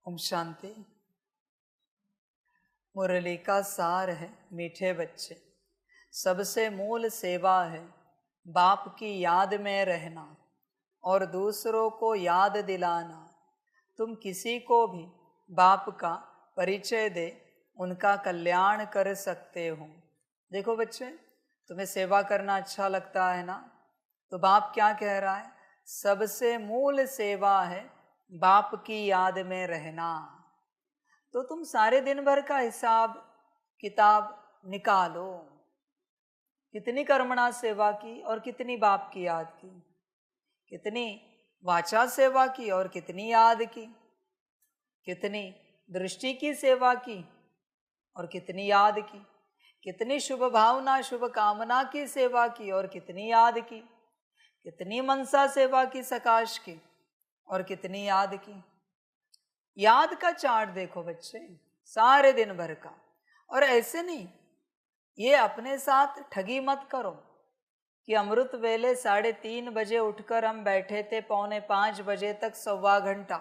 ओम शांति। मुरली का सार है मीठे बच्चे, सबसे मूल सेवा है बाप की याद में रहना और दूसरों को याद दिलाना। तुम किसी को भी बाप का परिचय दे, उनका कल्याण कर सकते हो। देखो बच्चे, तुम्हें सेवा करना अच्छा लगता है ना, तो बाप क्या कह रहा है? सबसे मूल सेवा है बाप की याद में रहना। तो तुम सारे दिन भर का हिसाब किताब निकालो, कितनी कर्मणा सेवा की और कितनी बाप की याद की, कितनी वाचा सेवा की और कितनी याद की, कितनी दृष्टि की सेवा की और कितनी याद की, कितनी शुभ भावना शुभ कामना की सेवा की और कितनी याद की, कितनी मनसा सेवा की सकाश की और कितनी याद की। याद का चार्ट देखो बच्चे, सारे दिन भर का। और ऐसे नहीं, ये अपने साथ ठगी मत करो कि अमृत वेले 3:30 बजे उठकर हम बैठे थे 4:45 बजे तक 1.25 घंटा।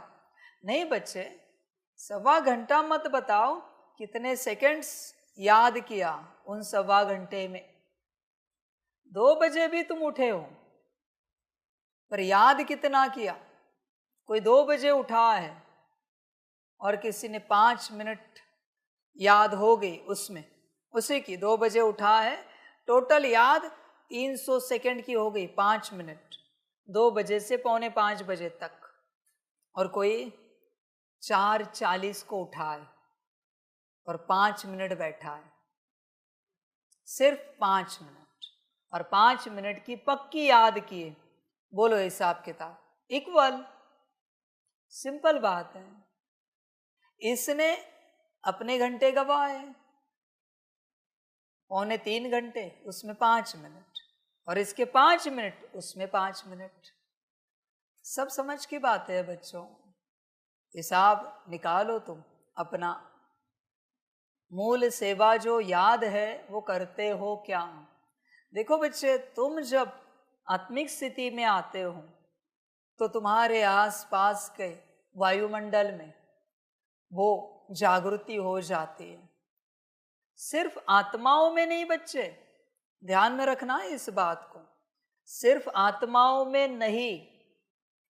नहीं बच्चे, 1.25 घंटा मत बताओ, कितने सेकंड्स याद किया उन 1.25 घंटे में। 2 बजे भी तुम उठे हो, पर याद कितना किया? कोई 2 बजे उठा है और किसी ने 5 मिनट याद हो गई उसमें, उसी की 2 बजे उठा है, टोटल याद 300 सेकंड की हो गई, 5 मिनट, 2 बजे से 4:45 बजे तक। और कोई 4:40 को उठा है और 5 मिनट बैठा है, सिर्फ 5 मिनट, और 5 मिनट की पक्की याद किए। बोलो हिसाब किताब इक्वल, सिंपल बात है। इसने अपने घंटे गवाए, 2.25 घंटे, उसमें 5 मिनट, और इसके 5 मिनट, उसमें 5 मिनट। सब समझ की बात है बच्चों, हिसाब निकालो तुम अपना। मूल सेवा जो याद है वो करते हो क्या? देखो बच्चे, तुम जब आत्मिक स्थिति में आते हो तो तुम्हारे आसपास के वायुमंडल में वो जागृति हो जाती है। सिर्फ आत्माओं में नहीं बच्चे, ध्यान में रखना है इस बात को, सिर्फ आत्माओं में नहीं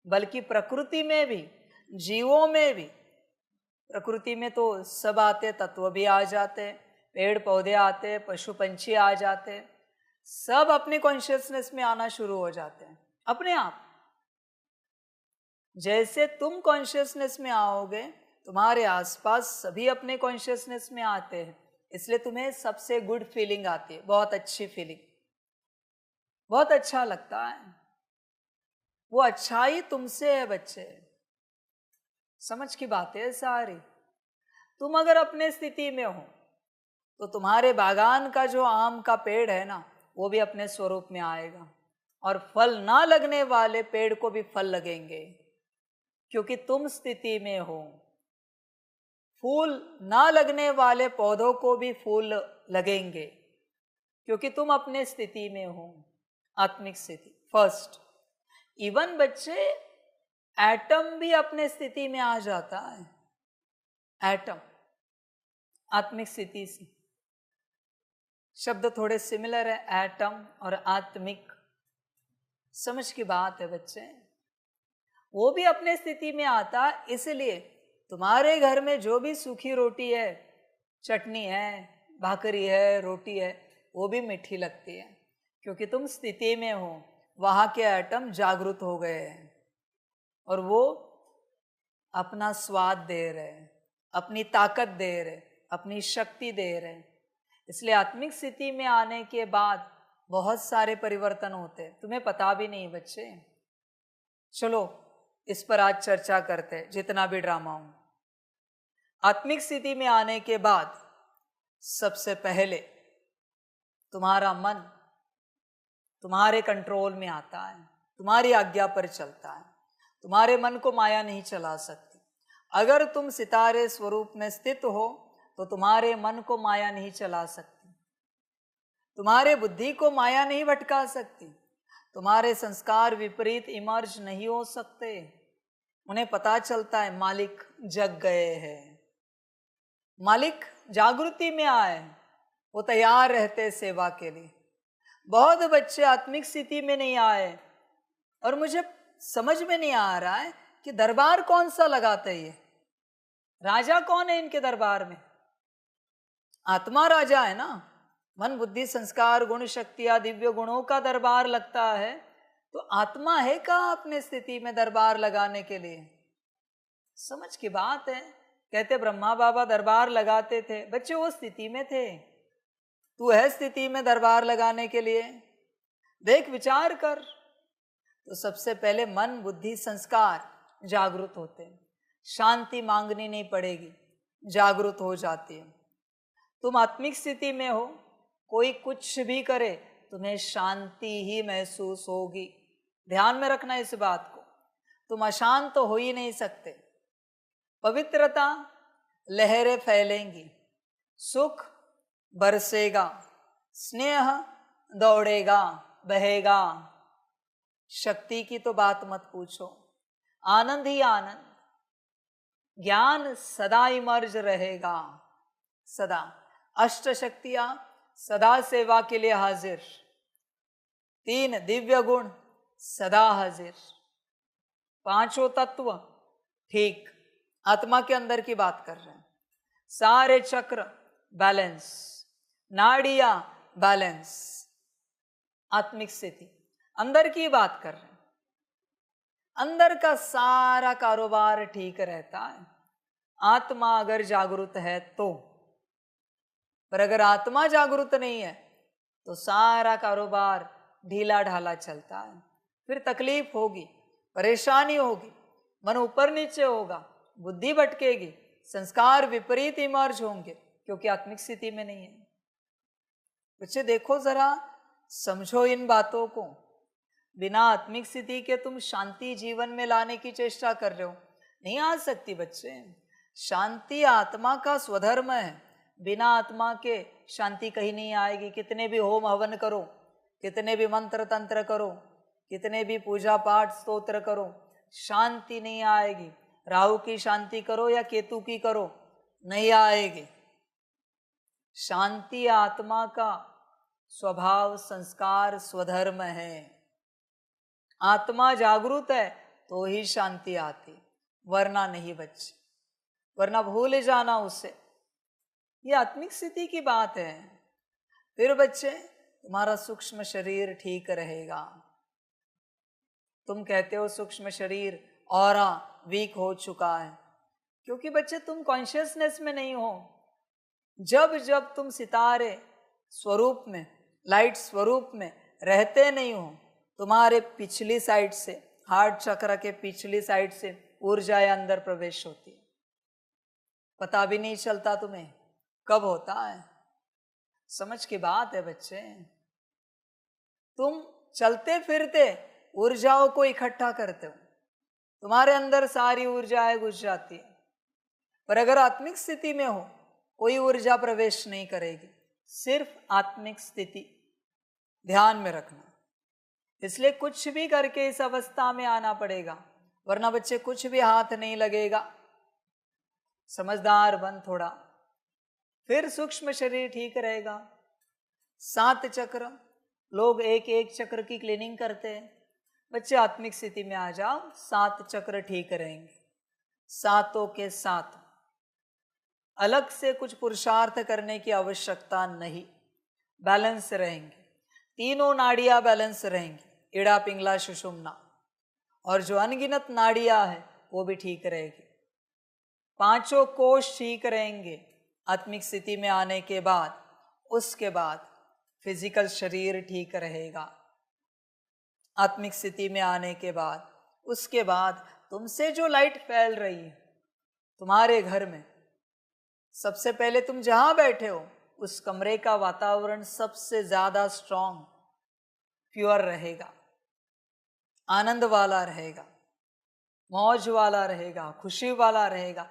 बल्कि प्रकृति में भी, जीवों में भी। प्रकृति में तो सब आते, तत्व भी आ जाते, पेड़ पौधे आते, पशु पंछी आ जाते, सब अपने कॉन्शियसनेस में आना शुरू हो जाते हैं अपने आप। जैसे तुम कॉन्शियसनेस में आओगे, तुम्हारे आसपास सभी अपने कॉन्शियसनेस में आते हैं, इसलिए तुम्हें सबसे गुड फीलिंग आती है, बहुत अच्छी फीलिंग, बहुत अच्छा लगता है। वो अच्छाई तुमसे है बच्चे, समझ की बात है सारी। तुम अगर अपने स्थिति में हो तो तुम्हारे बागान का जो आम का पेड़ है ना, वो भी अपने स्वरूप में आएगा, और फल ना लगने वाले पेड़ को भी फल लगेंगे क्योंकि तुम स्थिति में हो। फूल ना लगने वाले पौधों को भी फूल लगेंगे क्योंकि तुम अपने स्थिति में हो, आत्मिक स्थिति फर्स्ट। इवन बच्चे, एटम भी अपने स्थिति में आ जाता है, एटम आत्मिक स्थिति से। शब्द थोड़े सिमिलर है, एटम और आत्मिक, समझ की बात है बच्चे। वो भी अपने स्थिति में आता, इसलिए तुम्हारे घर में जो भी सूखी रोटी है, चटनी है, भाकरी है, रोटी है, वो भी मीठी लगती है क्योंकि तुम स्थिति में हो, वहाँ के एटम जागृत हो गए हैं और वो अपना स्वाद दे रहे हैं, अपनी ताकत दे रहे, अपनी शक्ति दे रहे। इसलिए आत्मिक स्थिति में आने के बाद बहुत सारे परिवर्तन होते हैं, तुम्हें पता भी नहीं बच्चे। चलो इस पर आज चर्चा करते हैं, जितना भी ड्रामा हो। आत्मिक स्थिति में आने के बाद सबसे पहले तुम्हारा मन तुम्हारे कंट्रोल में आता है, तुम्हारी आज्ञा पर चलता है। तुम्हारे मन को माया नहीं चला सकती। अगर तुम सितारे स्वरूप में स्थित हो तो तुम्हारे मन को माया नहीं चला सकती, तुम्हारे बुद्धि को माया नहीं भटका सकती, तुम्हारे संस्कार विपरीत इमर्ज नहीं हो सकते, उन्हें पता चलता है मालिक जग गए हैं, मालिक जागृति में आए, वो तैयार रहते सेवा के लिए। बहुत बच्चे आत्मिक स्थिति में नहीं आए और मुझे समझ में नहीं आ रहा है कि दरबार कौन सा लगाते ये, राजा कौन है इनके दरबार में? आत्मा राजा है ना। मन बुद्धि संस्कार गुण शक्तियां दिव्य गुणों का दरबार लगता है, तो आत्मा है कहाँ अपने स्थिति में दरबार लगाने के लिए? समझ की बात है। कहते ब्रह्मा बाबा दरबार लगाते थे, बच्चे वो स्थिति में थे, तू है स्थिति में दरबार लगाने के लिए? देख विचार कर। तो सबसे पहले मन बुद्धि संस्कार जागृत होते हैं, शांति मांगनी नहीं पड़ेगी, जागृत हो जाती है। तुम आत्मिक स्थिति में हो, कोई कुछ भी करे तुम्हें शांति ही महसूस होगी। ध्यान में रखना इस बात को, तुम अशांत तो हो ही नहीं सकते। पवित्रता लहरें फैलेंगी, सुख बरसेगा, स्नेह दौड़ेगा बहेगा। शक्ति की तो बात मत पूछो, आनंद ही आनंद, ज्ञान सदा इमर्ज रहेगा, सदा। अष्ट शक्तियां सदा सेवा के लिए हाजिर, 3 दिव्य गुण सदा हाजिर, 5 तत्व ठीक आत्मा के अंदर की बात कर रहे हैं। सारे चक्र बैलेंस, नाड़ियां बैलेंस, आत्मिक स्थिति अंदर की बात कर रहे हैं। अंदर का सारा कारोबार ठीक रहता है, आत्मा अगर जागृत है तो। पर अगर आत्मा जागृत नहीं है तो सारा कारोबार ढीला ढाला चलता है, फिर तकलीफ होगी, परेशानी होगी, मन ऊपर नीचे होगा, बुद्धि भटकेगी, संस्कार विपरीत इमर्ज होंगे, क्योंकि आत्मिक स्थिति में नहीं है। बच्चे देखो जरा, समझो इन बातों को। बिना आत्मिक स्थिति के तुम शांति जीवन में लाने की चेष्टा कर रहे हो, नहीं आ सकती बच्चे। शांति आत्मा का स्वधर्म है, बिना आत्मा के शांति कहीं नहीं आएगी। कितने भी होम हवन करो, कितने भी मंत्र तंत्र करो, कितने भी पूजा पाठ स्तोत्र करो, शांति नहीं आएगी। राहु की शांति करो या केतु की करो, नहीं आएगी। शांति आत्मा का स्वभाव संस्कार स्वधर्म है। आत्मा जागृत है तो ही शांति आती, वरना नहीं बच्चे, वरना भूल जाना उसे। ये आत्मिक स्थिति की बात है। फिर बच्चे तुम्हारा सूक्ष्म शरीर ठीक रहेगा। तुम कहते हो सूक्ष्म शरीर ऑरा वीक हो चुका है, क्योंकि बच्चे तुम कॉन्शियसनेस में नहीं हो। जब जब तुम सितारे स्वरूप में, लाइट स्वरूप में रहते नहीं हो, तुम्हारे पिछली साइड से, हार्ट चक्र के पिछली साइड से ऊर्जाएं अंदर प्रवेश होती है, पता भी नहीं चलता तुम्हें कब होता है। समझ की बात है बच्चे। तुम चलते फिरते ऊर्जाओं को इकट्ठा करते हो, तुम्हारे अंदर सारी ऊर्जाएं घुस जाती है। पर अगर आत्मिक स्थिति में हो, कोई ऊर्जा प्रवेश नहीं करेगी, सिर्फ आत्मिक स्थिति। ध्यान में रखना। इसलिए कुछ भी करके इस अवस्था में आना पड़ेगा, वरना बच्चे कुछ भी हाथ नहीं लगेगा। समझदार बन थोड़ा, फिर सूक्ष्म शरीर ठीक रहेगा। 7 चक्र, लोग एक एक चक्र की क्लीनिंग करते हैं। बच्चे आत्मिक स्थिति में आ जाओ, 7 चक्र ठीक रहेंगे, सातों के साथ। अलग से कुछ पुरुषार्थ करने की आवश्यकता नहीं, बैलेंस रहेंगे। तीनों नाड़ियां बैलेंस रहेंगी, इड़ा पिंगला सुषुम्ना, और जो अनगिनत नाड़ियां है वो भी ठीक रहेगी। 5 कोश ठीक रहेंगे आत्मिक स्थिति में आने के बाद। उसके बाद फिजिकल शरीर ठीक रहेगा आत्मिक स्थिति में आने के बाद। उसके बाद तुमसे जो लाइट फैल रही है तुम्हारे घर में, सबसे पहले तुम जहां बैठे हो उस कमरे का वातावरण सबसे ज्यादा स्ट्रांग, प्योर रहेगा, आनंद वाला रहेगा, मौज वाला रहेगा, खुशी वाला रहेगा,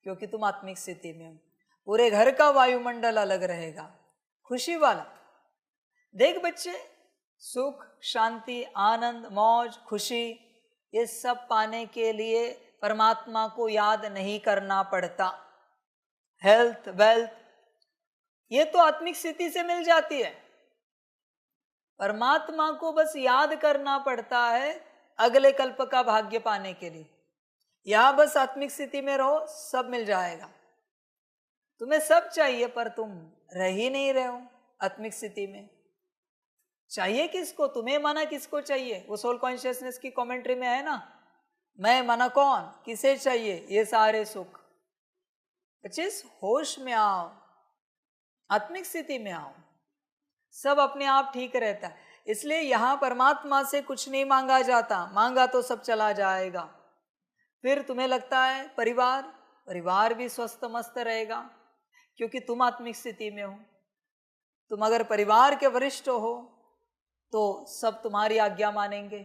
क्योंकि तुम आत्मिक स्थिति में हो। पूरे घर का वायुमंडल अलग रहेगा, खुशी वाला। देख बच्चे, सुख शांति आनंद मौज खुशी, ये सब पाने के लिए परमात्मा को याद नहीं करना पड़ता। हेल्थ, वेल्थ, ये तो आत्मिक स्थिति से मिल जाती है। परमात्मा को बस याद करना पड़ता है अगले कल्प का भाग्य पाने के लिए। यहां बस आत्मिक स्थिति में रहो, सब मिल जाएगा। तुम्हें सब चाहिए पर तुम रह ही नहीं रहे हो आत्मिक स्थिति में। चाहिए किसको? तुम्हें माना किसको चाहिए? वो सोल कॉन्शियसनेस की कमेंट्री में है ना, मैं माना कौन, किसे चाहिए ये सारे सुख। पच्चीस होश में आओ, आत्मिक स्थिति में आओ, सब अपने आप ठीक रहता है। इसलिए यहां परमात्मा से कुछ नहीं मांगा जाता, मांगा तो सब चला जाएगा। फिर तुम्हें लगता है परिवार भी स्वस्थ मस्त रहेगा क्योंकि तुम आत्मिक स्थिति में हो। तुम अगर परिवार के वरिष्ठ हो तो सब तुम्हारी आज्ञा मानेंगे,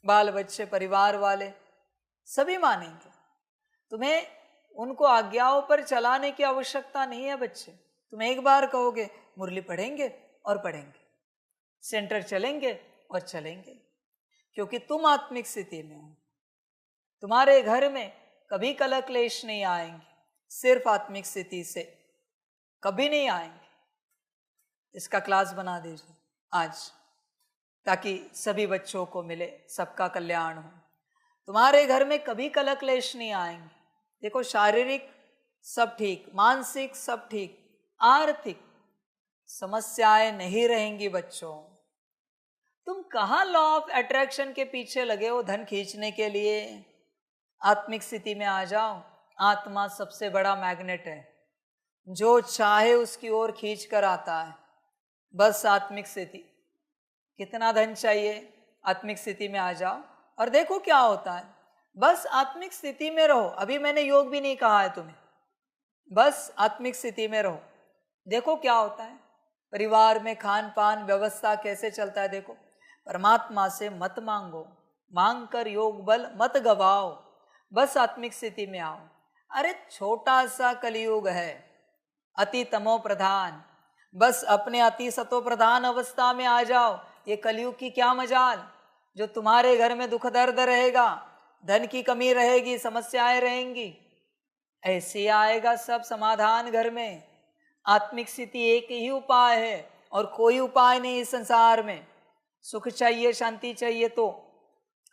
बाल बच्चे, परिवार वाले सभी मानेंगे। तुम्हें उनको आज्ञाओं पर चलाने की आवश्यकता नहीं है बच्चे। तुम एक बार कहोगे मुरली पढ़ेंगे और पढ़ेंगे, सेंटर चलेंगे और चलेंगे, क्योंकि तुम आत्मिक स्थिति में हो। तुम्हारे घर में कभी कलह क्लेश नहीं आएंगे, सिर्फ आत्मिक स्थिति से कभी नहीं आएंगे। इसका क्लास बना दीजिए आज, ताकि सभी बच्चों को मिले, सबका कल्याण हो। तुम्हारे घर में कभी कलह क्लेश नहीं आएंगे। देखो, शारीरिक सब ठीक, मानसिक सब ठीक, आर्थिक समस्याएं नहीं रहेंगी बच्चों। तुम कहाँ लॉ ऑफ अट्रैक्शन के पीछे लगे हो धन खींचने के लिए? आत्मिक स्थिति में आ जाओ। आत्मा सबसे बड़ा मैग्नेट है, जो चाहे उसकी ओर खींच कर आता है। बस आत्मिक स्थिति। कितना धन चाहिए? आत्मिक स्थिति में आ जाओ और देखो क्या होता है। बस आत्मिक स्थिति में रहो। अभी मैंने योग भी नहीं कहा है तुम्हें, बस आत्मिक स्थिति में रहो, देखो क्या होता है। परिवार में खान पान व्यवस्था कैसे चलता है देखो। परमात्मा से मत मांगो, मांग कर योग बल मत गवाओ, बस आत्मिक स्थिति में आओ। अरे छोटा सा कलयुग है, अति तमो प्रधान, बस अपने अति सतो प्रधान अवस्था में आ जाओ। ये कलयुग की क्या मजाल, जो तुम्हारे घर में दुख दर्द रहेगा, धन की कमी रहेगी, समस्याएं रहेंगी, ऐसे आएगा सब समाधान घर में। आत्मिक स्थिति एक ही उपाय है और कोई उपाय नहीं इस संसार में। सुख चाहिए, शांति चाहिए तो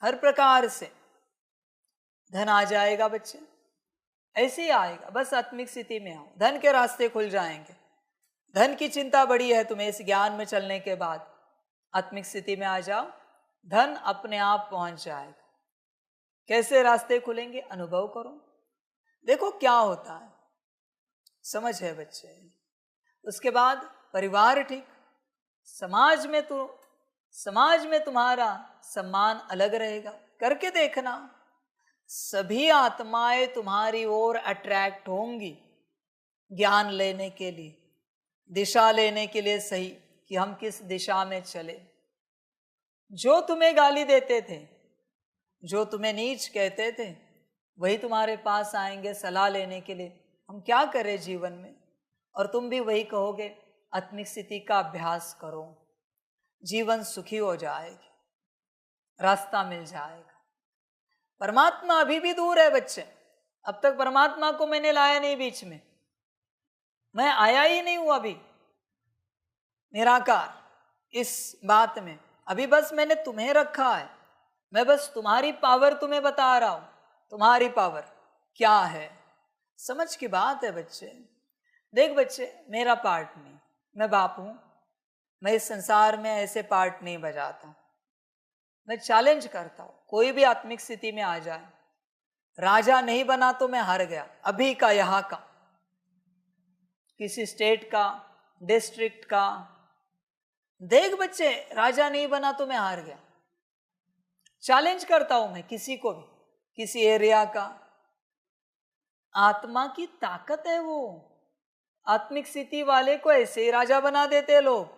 हर प्रकार से धन आ जाएगा बच्चे, ऐसे ही आएगा। बस आत्मिक स्थिति में आओ, धन के रास्ते खुल जाएंगे। धन की चिंता बड़ी है तुम्हें इस ज्ञान में चलने के बाद। आत्मिक स्थिति में आ जाओ, धन अपने आप पहुंच जाएगा। कैसे रास्ते खुलेंगे? अनुभव करो, देखो क्या होता है। समझ है बच्चे? उसके बाद परिवार ठीक, समाज में तुम्हारा सम्मान अलग रहेगा। करके देखना, सभी आत्माएं तुम्हारी ओर अट्रैक्ट होंगी ज्ञान लेने के लिए, दिशा लेने के लिए सही, कि हम किस दिशा में चले। जो तुम्हें गाली देते थे, जो तुम्हें नीच कहते थे, वही तुम्हारे पास आएंगे सलाह लेने के लिए, हम क्या करें जीवन में। और तुम भी वही कहोगे, आत्मिक स्थिति का अभ्यास करो, जीवन सुखी हो जाएगी, रास्ता मिल जाएगा। परमात्मा अभी भी दूर है बच्चे। अब तक परमात्मा को मैंने लाया नहीं बीच में, मैं आया ही नहीं हूं अभी निराकार इस बात में। अभी बस मैंने तुम्हें रखा है, मैं बस तुम्हारी पावर तुम्हें बता रहा हूं। तुम्हारी पावर क्या है, समझ की बात है बच्चे। देख बच्चे, मेरा पार्ट नहीं, मैं बाप हूं, मैं इस संसार में ऐसे पार्ट नहीं बजाता। मैं चैलेंज करता हूं, कोई भी आत्मिक स्थिति में आ जाए, राजा नहीं बना तो मैं हार गया, अभी का, यहां का, किसी स्टेट का, डिस्ट्रिक्ट का। देख बच्चे, राजा नहीं बना तो मैं हार गया। चैलेंज करता हूं मैं किसी को भी, किसी एरिया का। आत्मा की ताकत है वो। आत्मिक स्थिति वाले को ऐसे ही राजा बना देते लोग,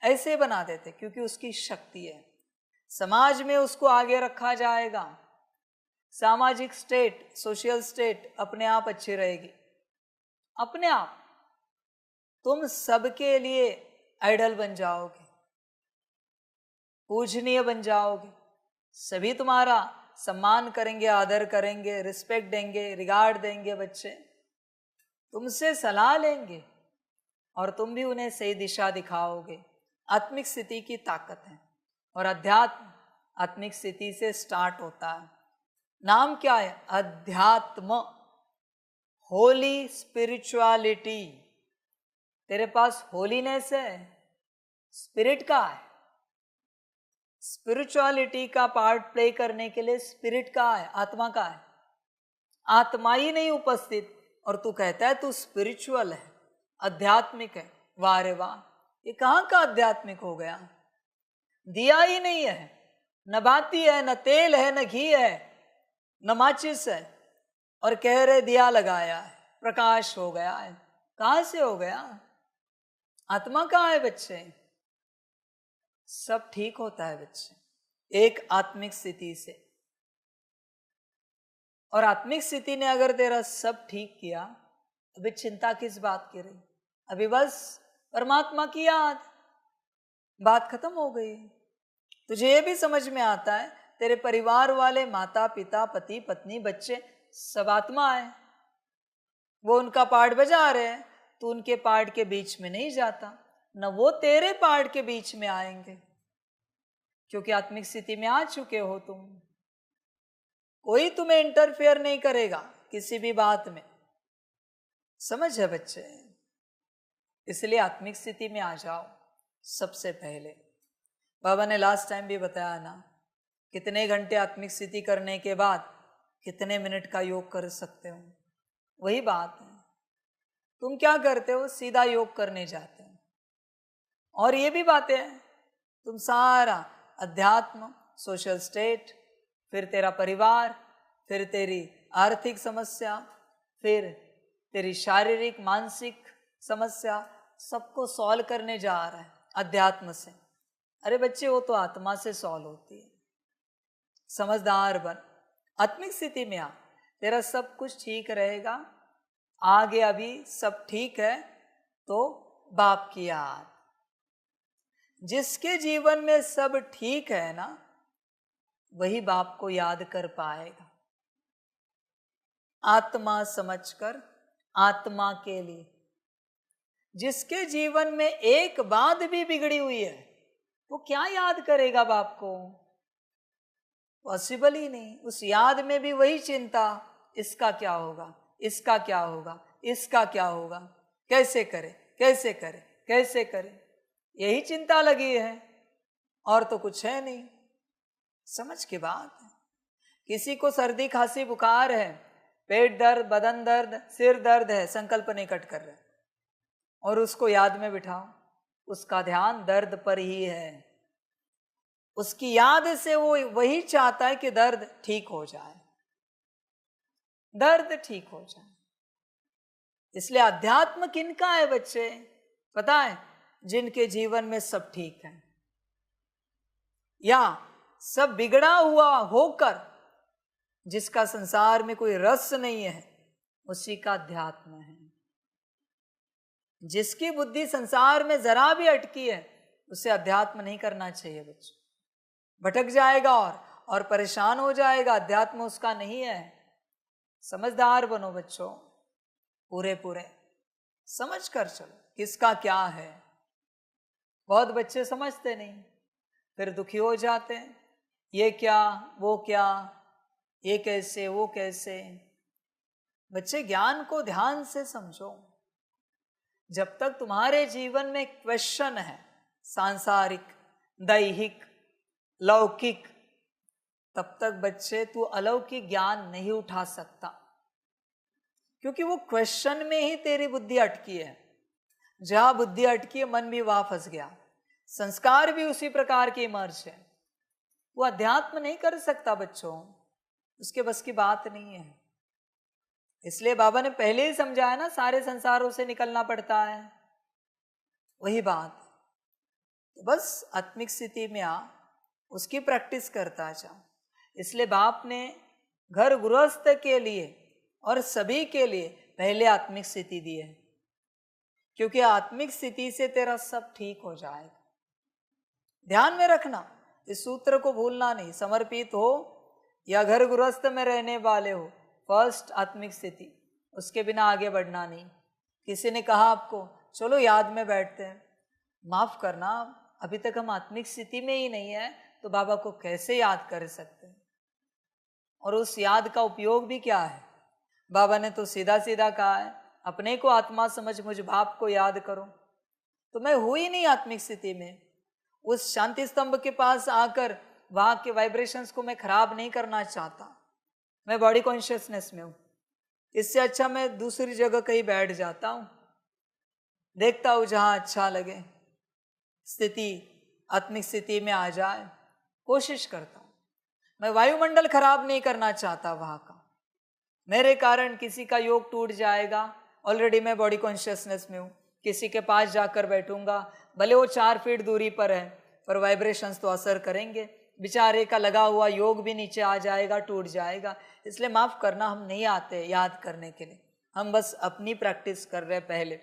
ऐसे बना देते, क्योंकि उसकी शक्ति है। समाज में उसको आगे रखा जाएगा, सामाजिक स्टेट, सोशल स्टेट अपने आप अच्छी रहेगी, अपने आप। तुम सबके लिए आइडल बन जाओगे, पूजनीय बन जाओगे, सभी तुम्हारा सम्मान करेंगे, आदर करेंगे, रिस्पेक्ट देंगे, रिगार्ड देंगे बच्चे, तुमसे सलाह लेंगे और तुम भी उन्हें सही दिशा दिखाओगे। आत्मिक स्थिति की ताकत है। और अध्यात्म आत्मिक स्थिति से स्टार्ट होता है। नाम क्या है? अध्यात्म, होली स्पिरिचुअलिटी। तेरे पास होलीनेस है, स्पिरिट का है। स्पिरिचुअलिटी का पार्ट प्ले करने के लिए स्पिरिट का है, आत्मा का है। आत्मा ही नहीं उपस्थित और तू कहता है तू स्पिरिचुअल है, आध्यात्मिक है। वाह रे वाह, ये कहाँ का आध्यात्मिक हो गया? दिया ही नहीं है, न बाती है, न तेल है, न घी है, न माचिस है, और कह रहे दिया लगाया है, प्रकाश हो गया है। कहाँ से हो गया? आत्मा कहाँ है बच्चे? सब ठीक होता है बच्चे एक आत्मिक स्थिति से। और आत्मिक स्थिति ने अगर तेरा सब ठीक किया, अभी चिंता किस बात की रही? अभी बस परमात्मा की याद, बात खत्म हो गई। तुझे ये भी समझ में आता है तेरे परिवार वाले, माता पिता, पति पत्नी, बच्चे, सब आत्मा है। वो उनका पार्ट बजा रहे हैं, तू उनके पार्ट के बीच में नहीं जाता, न वो तेरे पार्ट के बीच में आएंगे, क्योंकि आत्मिक स्थिति में आ चुके हो तुम। कोई तुम्हें इंटरफेयर नहीं करेगा किसी भी बात में। समझ है बच्चे? इसलिए आत्मिक स्थिति में आ जाओ सबसे पहले। बाबा ने लास्ट टाइम भी बताया ना, कितने घंटे आत्मिक स्थिति करने के बाद कितने मिनट का योग कर सकते हो। वही बात है, तुम क्या करते हो? सीधा योग करने जाते हो। और ये भी बातें हैं, तुम सारा अध्यात्म, सोशल स्टेट, फिर तेरा परिवार, फिर तेरी आर्थिक समस्या, फिर तेरी शारीरिक मानसिक समस्या, सबको सॉल्व करने जा रहा है अध्यात्म से। अरे बच्चे, वो तो आत्मा से सॉल्व होती है। समझदार बन, आत्मिक स्थिति में आ, तेरा सब कुछ ठीक रहेगा। आगे अभी सब ठीक है तो बाप की याद। जिसके जीवन में सब ठीक है ना, वही बाप को याद कर पाएगा। आत्मा समझकर, आत्मा के लिए। जिसके जीवन में एक बात भी बिगड़ी हुई है, वो क्या याद करेगा बाप को? पॉसिबल ही नहीं। उस याद में भी वही चिंता, इसका क्या होगा, इसका क्या होगा, इसका क्या होगा, कैसे करे, कैसे करे, कैसे करे, यही चिंता लगी है, और तो कुछ है नहीं। समझ की बात है। किसी को सर्दी खांसी बुखार है, पेट दर्द, बदन दर्द, सिर दर्द है, संकल्प नहीं कट कर रहे, और उसको याद में बिठाओ, उसका ध्यान दर्द पर ही है। उसकी याद से वो वही चाहता है कि दर्द ठीक हो जाए, दर्द ठीक हो जाए। इसलिए अध्यात्म किनका है बच्चे? पता है? जिनके जीवन में सब ठीक है, या सब बिगड़ा हुआ होकर जिसका संसार में कोई रस नहीं है, उसी का अध्यात्म है। जिसकी बुद्धि संसार में जरा भी अटकी है, उसे अध्यात्म नहीं करना चाहिए बच्चों। भटक जाएगा और परेशान हो जाएगा, अध्यात्म उसका नहीं है। समझदार बनो बच्चों, पूरे पूरे समझ कर चलो किसका क्या है। बहुत बच्चे समझते नहीं, फिर दुखी हो जाते हैं, ये क्या, वो क्या, ये कैसे, वो कैसे। बच्चे, ज्ञान को ध्यान से समझो। जब तक तुम्हारे जीवन में क्वेश्चन है, सांसारिक, दैहिक, लौकिक, तब तक बच्चे तू अलौकिक ज्ञान नहीं उठा सकता, क्योंकि वो क्वेश्चन में ही तेरी बुद्धि अटकी है। जहां बुद्धि अटकी है, मन भी वहां फंस गया, संस्कार भी उसी प्रकार की इमर्ज है। वो अध्यात्म नहीं कर सकता बच्चों, उसके बस की बात नहीं है। इसलिए बाबा ने पहले ही समझाया ना, सारे संसारों से निकलना पड़ता है। वही बात, तो बस आत्मिक स्थिति में आ, उसकी प्रैक्टिस करता जा। इसलिए बाप ने घर गृहस्थ के लिए और सभी के लिए पहले आत्मिक स्थिति दी है, क्योंकि आत्मिक स्थिति से तेरा सब ठीक हो जाएगा। ध्यान में रखना, इस सूत्र को भूलना नहीं। समर्पित हो या घर गृहस्थ में रहने वाले हो, फर्स्ट आत्मिक स्थिति, उसके बिना आगे बढ़ना नहीं। किसी ने कहा आपको चलो याद में बैठते हैं, माफ करना अभी तक हम आत्मिक स्थिति में ही नहीं है तो बाबा को कैसे याद कर सकते हैं? और उस याद का उपयोग भी क्या है? बाबा ने तो सीधा सीधा कहा है अपने को आत्मा समझ मुझ बाप को याद करो। तो मैं हूं ही नहीं आत्मिक स्थिति में। उस शांति स्तंभ के पास आकर वहां के वाइब्रेशंस को मैं खराब नहीं करना चाहता, मैं बॉडी कॉन्शियसनेस में हूं। इससे अच्छा मैं दूसरी जगह कहीं बैठ जाता हूं, देखता हूं जहां अच्छा लगे, स्थिति आत्मिक स्थिति में आ जाए, कोशिश करता हूं। मैं वायुमंडल खराब नहीं करना चाहता वहां का। मेरे कारण किसी का योग टूट जाएगा, ऑलरेडी मैं बॉडी कॉन्शियसनेस में हूं, किसी के पास जाकर बैठूंगा, भले वो 4 फीट दूरी पर है, पर वाइब्रेशंस तो असर करेंगे। बेचारे का लगा हुआ योग भी नीचे आ जाएगा, टूट जाएगा। इसलिए माफ करना, हम नहीं आते याद करने के लिए, हम बस अपनी प्रैक्टिस कर रहे पहले।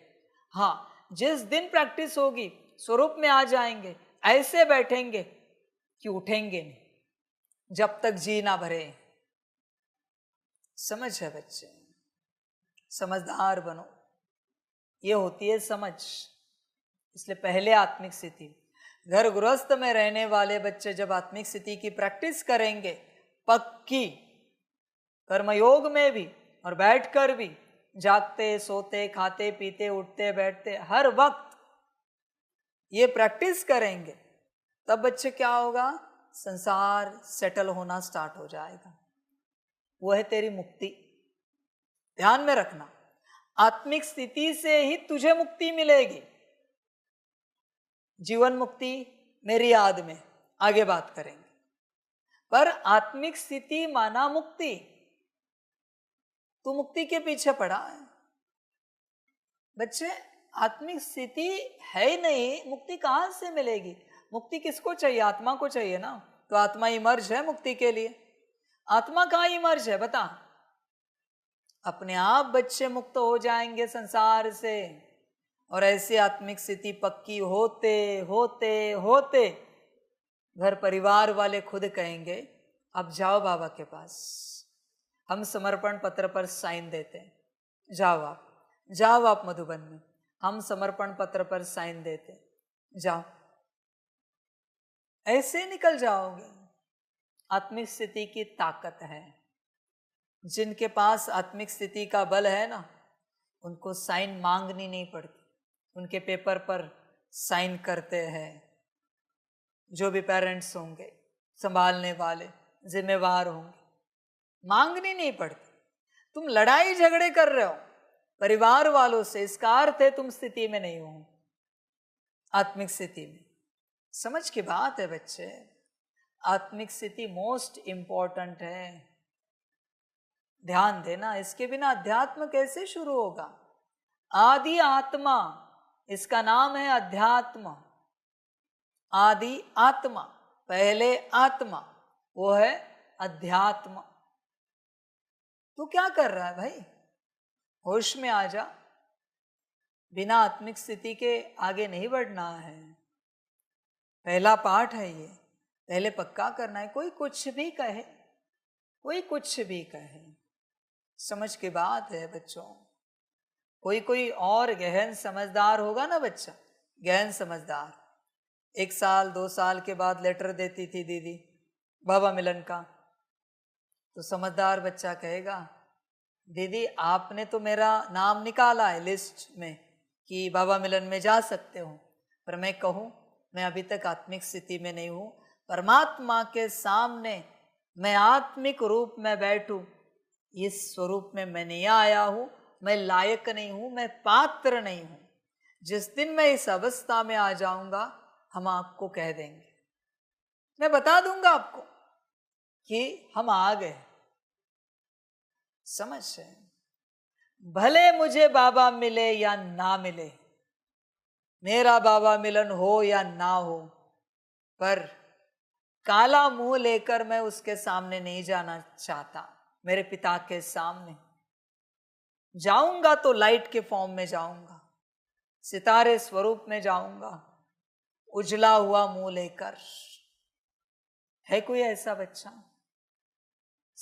हाँ, जिस दिन प्रैक्टिस होगी स्वरूप में आ जाएंगे, ऐसे बैठेंगे कि उठेंगे नहीं जब तक जी ना भरे। समझ है बच्चे, समझदार बनो, ये होती है समझ। इसलिए पहले आत्मिक स्थिति, घर गृहस्थ में रहने वाले बच्चे जब आत्मिक स्थिति की प्रैक्टिस करेंगे, पक्की, कर्मयोग में भी और बैठकर भी, जागते सोते खाते पीते उठते बैठते हर वक्त ये प्रैक्टिस करेंगे, तब बच्चे क्या होगा, संसार सेटल होना स्टार्ट हो जाएगा। वो है तेरी मुक्ति। ध्यान में रखना, आत्मिक स्थिति से ही तुझे मुक्ति मिलेगी। जीवन मुक्ति मेरी याद में आगे बात करेंगे, पर आत्मिक स्थिति माना मुक्ति। तू मुक्ति के पीछे पड़ा है बच्चे, आत्मिक स्थिति है ही नहीं, मुक्ति कहां से मिलेगी? मुक्ति किसको चाहिए? आत्मा को चाहिए ना। तो आत्मा इमर्ज है मुक्ति के लिए। आत्मा कहां इमर्ज है बता? अपने आप बच्चे मुक्त हो जाएंगे संसार से, और ऐसी आत्मिक स्थिति पक्की होते होते होते घर परिवार वाले खुद कहेंगे अब जाओ बाबा के पास, हम समर्पण पत्र पर साइन देते हैं, जाओ आप मधुबन में, हम समर्पण पत्र पर साइन देते, जाओ। ऐसे निकल जाओगे। आत्मिक स्थिति की ताकत है। जिनके पास आत्मिक स्थिति का बल है ना, उनको साइन मांगनी नहीं पड़ती, उनके पेपर पर साइन करते हैं। जो भी पेरेंट्स होंगे, संभालने वाले, जिम्मेवार होंगे, मांगनी नहीं पड़ती। तुम लड़ाई झगड़े कर रहे हो परिवार वालों से, इसका अर्थ है तुम स्थिति में नहीं हो, आत्मिक स्थिति में। समझ की बात है बच्चे, आत्मिक स्थिति मोस्ट इंपॉर्टेंट है। ध्यान देना, इसके बिना अध्यात्म कैसे शुरू होगा? आदि आत्मा, इसका नाम है अध्यात्म। आदि आत्मा, पहले आत्मा, वो है अध्यात्म। तू क्या कर रहा है भाई? होश में आ जा। बिना आत्मिक स्थिति के आगे नहीं बढ़ना है। पहला पाठ है ये, पहले पक्का करना है। कोई कुछ भी कहे, कोई कुछ भी कहे, समझ की बात है बच्चों। कोई और गहन समझदार होगा ना बच्चा, गहन समझदार, 1 साल 2 साल के बाद लेटर देती थी दीदी बाबा मिलन का, तो समझदार बच्चा कहेगा दीदी आपने तो मेरा नाम निकाला है लिस्ट में कि बाबा मिलन में जा सकते हो, पर मैं कहूँ मैं अभी तक आत्मिक स्थिति में नहीं हूँ। परमात्मा के सामने मैं आत्मिक रूप में बैठूं, इस स्वरूप में मैं नहीं आया हूँ, मैं लायक नहीं हूँ, मैं पात्र नहीं हूँ। जिस दिन मैं इस अवस्था में आ जाऊंगा, हम आपको कह देंगे, मैं बता दूंगा आपको कि हम आ गए। समझ है? भले मुझे बाबा मिले या ना मिले, मेरा बाबा मिलन हो या ना हो, पर काला मुंह लेकर मैं उसके सामने नहीं जाना चाहता। मेरे पिता के सामने जाऊंगा तो लाइट के फॉर्म में जाऊंगा, सितारे स्वरूप में जाऊंगा, उजला हुआ मुंह लेकर। है कोई ऐसा बच्चा?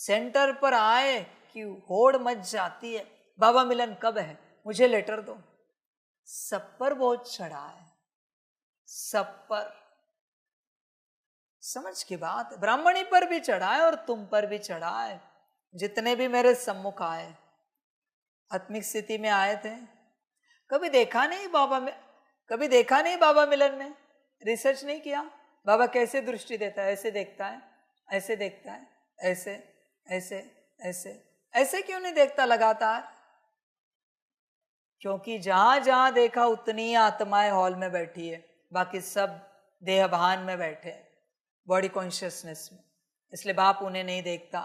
सेंटर पर आए कि होड़ मच जाती है, बाबा मिलन कब है, मुझे लेटर दो। सब पर बोझ चढ़ा है, सब पर। समझ की बात है, ब्राह्मणी पर भी चढ़ा है और तुम पर भी चढ़ा है। जितने भी मेरे सम्मुख आए, आत्मिक स्थिति में आए थे, कभी देखा नहीं बाबा में, कभी देखा नहीं बाबा मिलन में, रिसर्च नहीं किया बाबा कैसे दृष्टि देता है, ऐसे देखता है, ऐसे देखता है, ऐसे ऐसे ऐसे ऐसे क्यों नहीं देखता लगातार? क्योंकि जहां जहां देखा उतनी ही आत्माएं हॉल में बैठी है, बाकी सब देहभान में बैठे, बॉडी कॉन्शियसनेस में। इसलिए बाप उन्हें नहीं देखता,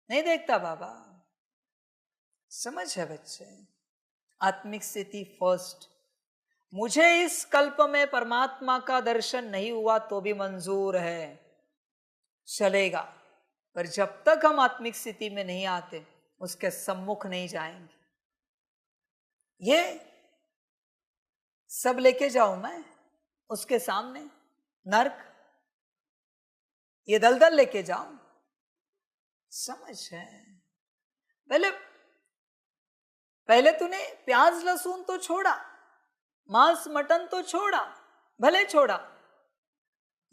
नहीं देखता बाबा। समझ है बच्चे, आत्मिक स्थिति फर्स्ट। मुझे इस कल्प में परमात्मा का दर्शन नहीं हुआ तो भी मंजूर है, चलेगा, पर जब तक हम आत्मिक स्थिति में नहीं आते उसके सम्मुख नहीं जाएंगे। ये सब लेके जाऊं मैं उसके सामने, नर्क, ये दलदल लेके जाऊं? समझ है। पहले तूने प्याज लहसुन तो छोड़ा, मांस मटन तो छोड़ा, भले छोड़ा,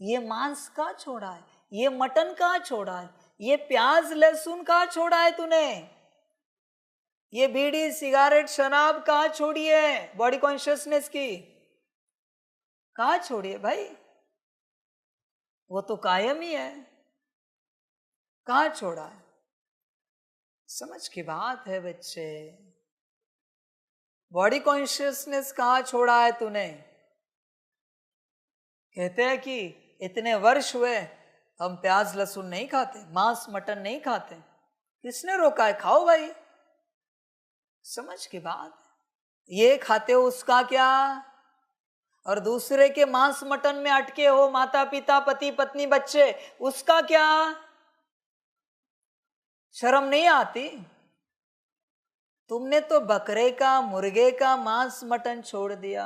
ये मांस का छोड़ा है, ये मटन का छोड़ा है, ये प्याज लहसुन का छोड़ा है तूने, ये बीड़ी सिगारेट शराब कहा छोड़ी है, बॉडी कॉन्शियसनेस की कहा छोड़ी है भाई? वो तो कायम ही है, कहा छोड़ा है? समझ की बात है बच्चे, बॉडी कॉन्शियसनेस कहा छोड़ा है तूने? कहते हैं कि इतने वर्ष हुए हम प्याज लहसुन नहीं खाते, मांस मटन नहीं खाते, किसने रोका है? खाओ भाई। समझ की बात, ये खाते हो उसका क्या? और दूसरे के मांस मटन में अटके हो, माता पिता पति पत्नी बच्चे, उसका क्या? शर्म नहीं आती? तुमने तो बकरे का मुर्गे का मांस मटन छोड़ दिया,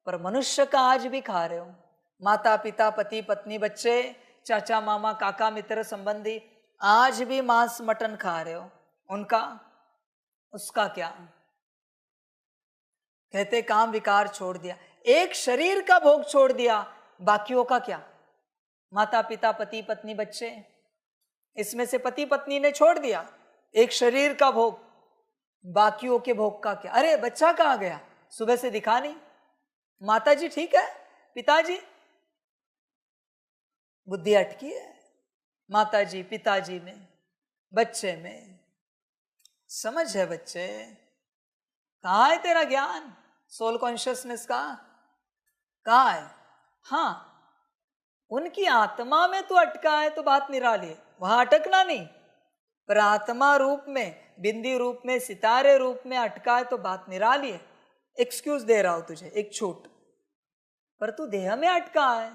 पर मनुष्य का आज भी खा रहे हो। माता पिता पति पत्नी बच्चे चाचा मामा काका मित्र संबंधी आज भी मांस मटन खा रहे हो, उनका उसका क्या? कहते काम विकार छोड़ दिया, एक शरीर का भोग छोड़ दिया, बाकियों का क्या? माता पिता पति पत्नी बच्चे, इसमें से पति पत्नी ने छोड़ दिया एक शरीर का भोग, बाकियों के भोग का क्या? अरे बच्चा कहाँ गया, सुबह से दिखा नहीं, माता जी ठीक है, पिताजी, बुद्धि अटकी है माता जी पिताजी में, बच्चे में। समझ है बच्चे, कहाँ है तेरा ज्ञान सोल कॉन्शियसनेस का? कहाँ है? हाँ, उनकी आत्मा में तो अटका है तो बात निराली है, वहां अटकना नहीं, पर आत्मा रूप में, बिंदी रूप में, सितारे रूप में अटका है तो बात निराली है। एक्सक्यूज दे रहा हूं तुझे, एक छूट, पर तू देह में अटका है,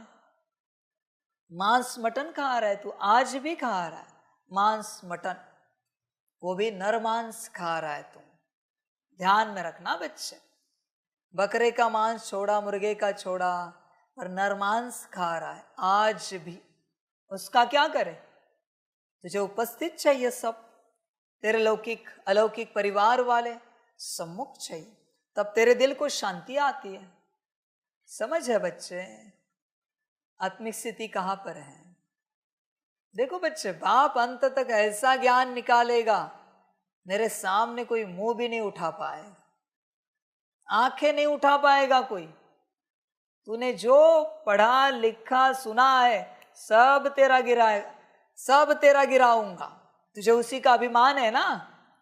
मांस मटन खा रहा है तू, आज भी खा रहा है मांस मटन, वो भी नर मांस खा रहा है तू। ध्यान में रखना बच्चे, बकरे का मांस छोड़ा, मुर्गे का छोड़ा, पर नर मांस खा रहा है आज भी, उसका क्या करे? तुझे उपस्थित चाहिए, सब तेरे लौकिक अलौकिक परिवार वाले सम्मुख चाहिए, तब तेरे दिल को शांति आती है। समझ है बच्चे, आत्मिक स्थिति कहां पर है? देखो बच्चे, बाप अंत तक ऐसा ज्ञान निकालेगा, मेरे सामने कोई मुंह भी नहीं उठा पाएगा, आंखें नहीं उठा पाएगा कोई। तूने जो पढ़ा लिखा सुना है सब तेरा गिराएगा, सब तेरा गिराऊंगा। तुझे उसी का अभिमान है ना,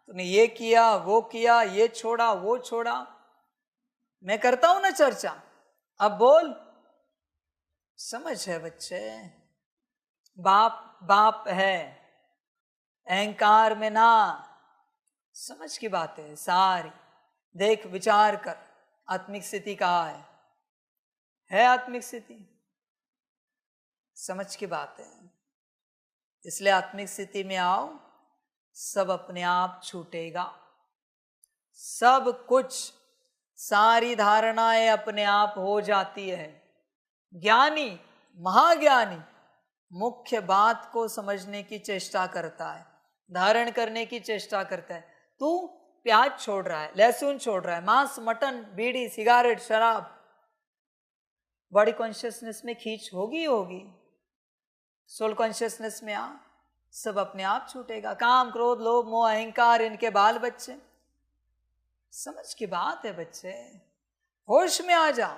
तूने ये किया वो किया, ये छोड़ा वो छोड़ा, मैं करता हूं ना चर्चा, अब बोल। समझ है बच्चे, बाप बाप है, अहंकार में ना। समझ की बात है सारी, देख विचार कर, आत्मिक स्थिति कहाँ है आत्मिक स्थिति? समझ की बात है। इसलिए आत्मिक स्थिति में आओ, सब अपने आप छूटेगा, सब कुछ, सारी धारणाएं अपने आप हो जाती है। ज्ञानी, महाज्ञानी मुख्य बात को समझने की चेष्टा करता है, धारण करने की चेष्टा करता है। तू प्याज छोड़ रहा है, लहसुन छोड़ रहा है, मांस, मटन, बीड़ी, सिगारेट, शराब, बॉडी कॉन्शियसनेस में खींच होगी ही होगी। सोल कॉन्शियसनेस में आ, सब अपने आप छूटेगा। काम, क्रोध, लोभ, मोह, अहंकार, इनके बाल बच्चे। समझ की बात है बच्चे, होश में आ जा,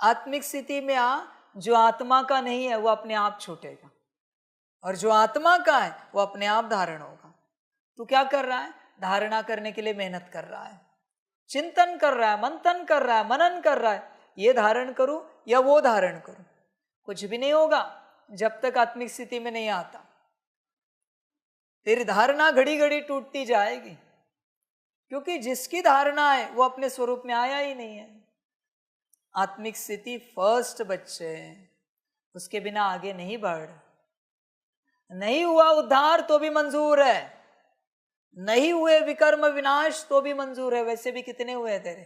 आत्मिक स्थिति में आ। जो आत्मा का नहीं है वो अपने आप छूटेगा, और जो आत्मा का है वो अपने आप धारण होगा। तू क्या कर रहा है? धारणा करने के लिए मेहनत कर रहा है, चिंतन कर रहा है, मंथन कर रहा है, मनन कर रहा है, ये धारण करूं या वो धारण करूं। कुछ भी नहीं होगा जब तक आत्मिक स्थिति में नहीं आता। तेरी धारणा घड़ी घड़ी टूटती जाएगी, क्योंकि जिसकी धारणा है वो अपने स्वरूप में आया ही नहीं है। आत्मिक स्थिति फर्स्ट बच्चे, उसके बिना आगे नहीं बढ़। नहीं हुआ उद्धार तो भी मंजूर है, नहीं हुए विकर्म विनाश तो भी मंजूर है। वैसे भी कितने हुए तेरे?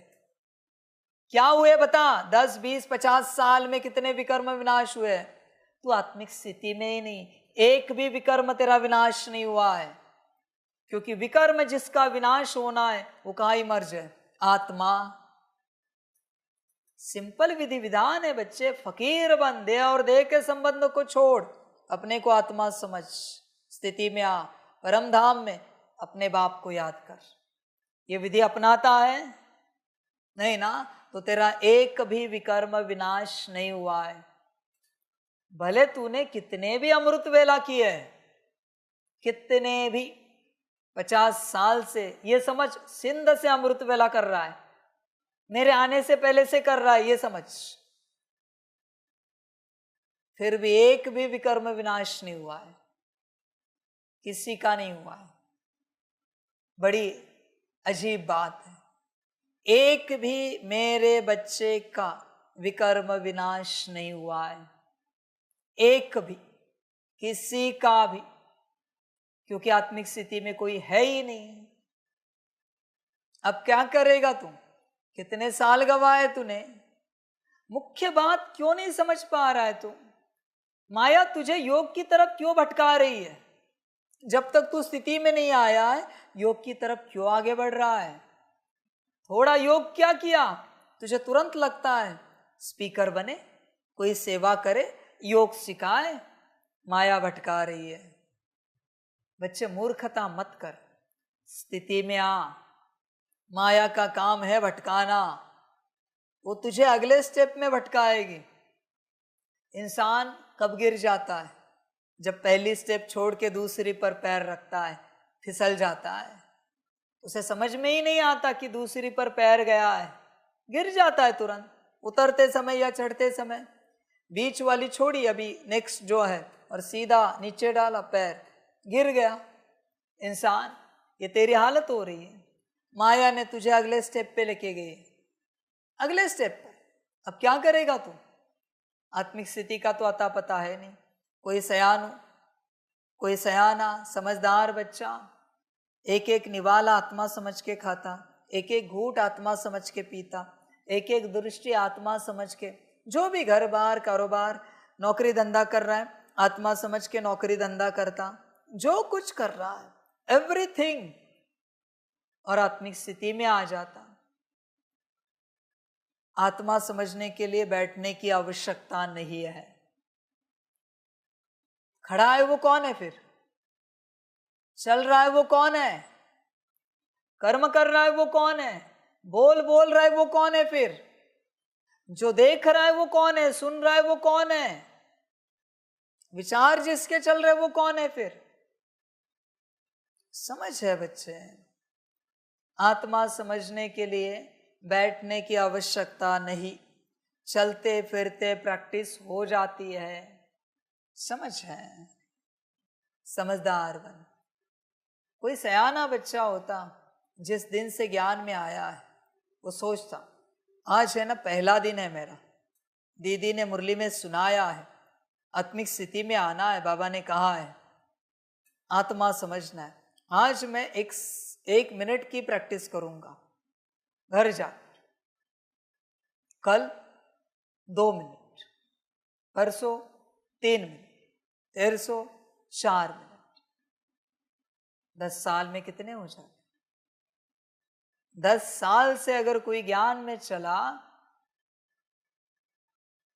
क्या हुए बता? 10, 20, 50 साल में कितने विकर्म विनाश हुए? तू आत्मिक स्थिति में ही नहीं, एक भी विकर्म तेरा विनाश नहीं हुआ है। क्योंकि विकर्म जिसका विनाश होना है वो कहाँ ही मर्ज है? आत्मा। सिंपल विधि विधान है बच्चे। फकीर बन, दे और दे के संबंध को छोड़, अपने को आत्मा समझ, स्थिति में आ, परम धाम में अपने बाप को याद कर। ये विधि अपनाता है नहीं ना, तो तेरा एक भी विकर्म विनाश नहीं हुआ है। भले तूने कितने भी अमृत वेला किए, कितने भी, 50 साल से, ये समझ सिंध से अमृत वेला कर रहा है, मेरे आने से पहले से कर रहा है, ये समझ, फिर भी एक भी विकर्म विनाश नहीं हुआ है, किसी का नहीं हुआ है। बड़ी अजीब बात है, एक भी मेरे बच्चे का विकर्म विनाश नहीं हुआ है, एक भी, किसी का भी, क्योंकि आत्मिक स्थिति में कोई है ही नहीं। अब क्या करेगा तू? कितने साल गवाए तूने? मुख्य बात क्यों नहीं समझ पा रहा है तू? माया तुझे योग की तरफ क्यों भटका रही है? जब तक तू स्थिति में नहीं आया है, योग की तरफ क्यों आगे बढ़ रहा है? थोड़ा योग क्या किया, तुझे तुरंत लगता है स्पीकर बने, कोई सेवा करे, योग सिखाए, माया भटका रही है। बच्चे मूर्खता मत कर, स्थिति में आ। माया का काम है भटकाना, वो तुझे अगले स्टेप में भटकाएगी। इंसान कब गिर जाता है? जब पहली स्टेप छोड़ के दूसरी पर पैर रखता है, फिसल जाता है। उसे समझ में ही नहीं आता कि दूसरी पर पैर गया है, गिर जाता है तुरंत, उतरते समय या चढ़ते समय। बीच वाली छोड़ी, अभी नेक्स्ट जो है, और सीधा नीचे डाला पैर, गिर गया। इंसान, ये तेरी हालत हो रही है। माया ने तुझे अगले स्टेप पे लेके गई, अगले स्टेप पर। अब क्या करेगा तू? आत्मिक स्थिति का तो अता पता है नहीं। कोई सयानु, कोई सयाना समझदार बच्चा एक एक निवाला आत्मा समझ के खाता, एक एक घूंट आत्मा समझ के पीता, एक एक दृष्टि आत्मा समझ के, जो भी घर बार कारोबार नौकरी धंधा कर रहा है, आत्मा समझ के नौकरी धंधा करता, जो कुछ कर रहा है एवरीथिंग, और आत्मिक स्थिति में आ जाता। आत्मा समझने के लिए बैठने की आवश्यकता नहीं है। खड़ा है वो कौन है फिर? चल रहा है वो कौन है? कर्म कर रहा है वो कौन है? बोल रहा है वो कौन है फिर? जो देख रहा है वो कौन है? सुन रहा है वो कौन है? विचार जिसके चल रहे वो कौन है फिर? समझ है बच्चे? आत्मा समझने के लिए बैठने की आवश्यकता नहीं, चलते फिरते प्रैक्टिस हो जाती है। समझ है? समझदार बन। कोई सयाना बच्चा होता, जिस दिन से ज्ञान में आया है, वो सोचता आज है ना पहला दिन है मेरा, दीदी ने मुरली में सुनाया है, आत्मिक स्थिति में आना है, बाबा ने कहा है आत्मा समझना है, आज मैं एक मिनट की प्रैक्टिस करूंगा घर जाकर, कल 2 मिनट, परसों 3 मिनट, 304 मिनट, 10 साल में कितने हो जाते? 10 साल से अगर कोई ज्ञान में चला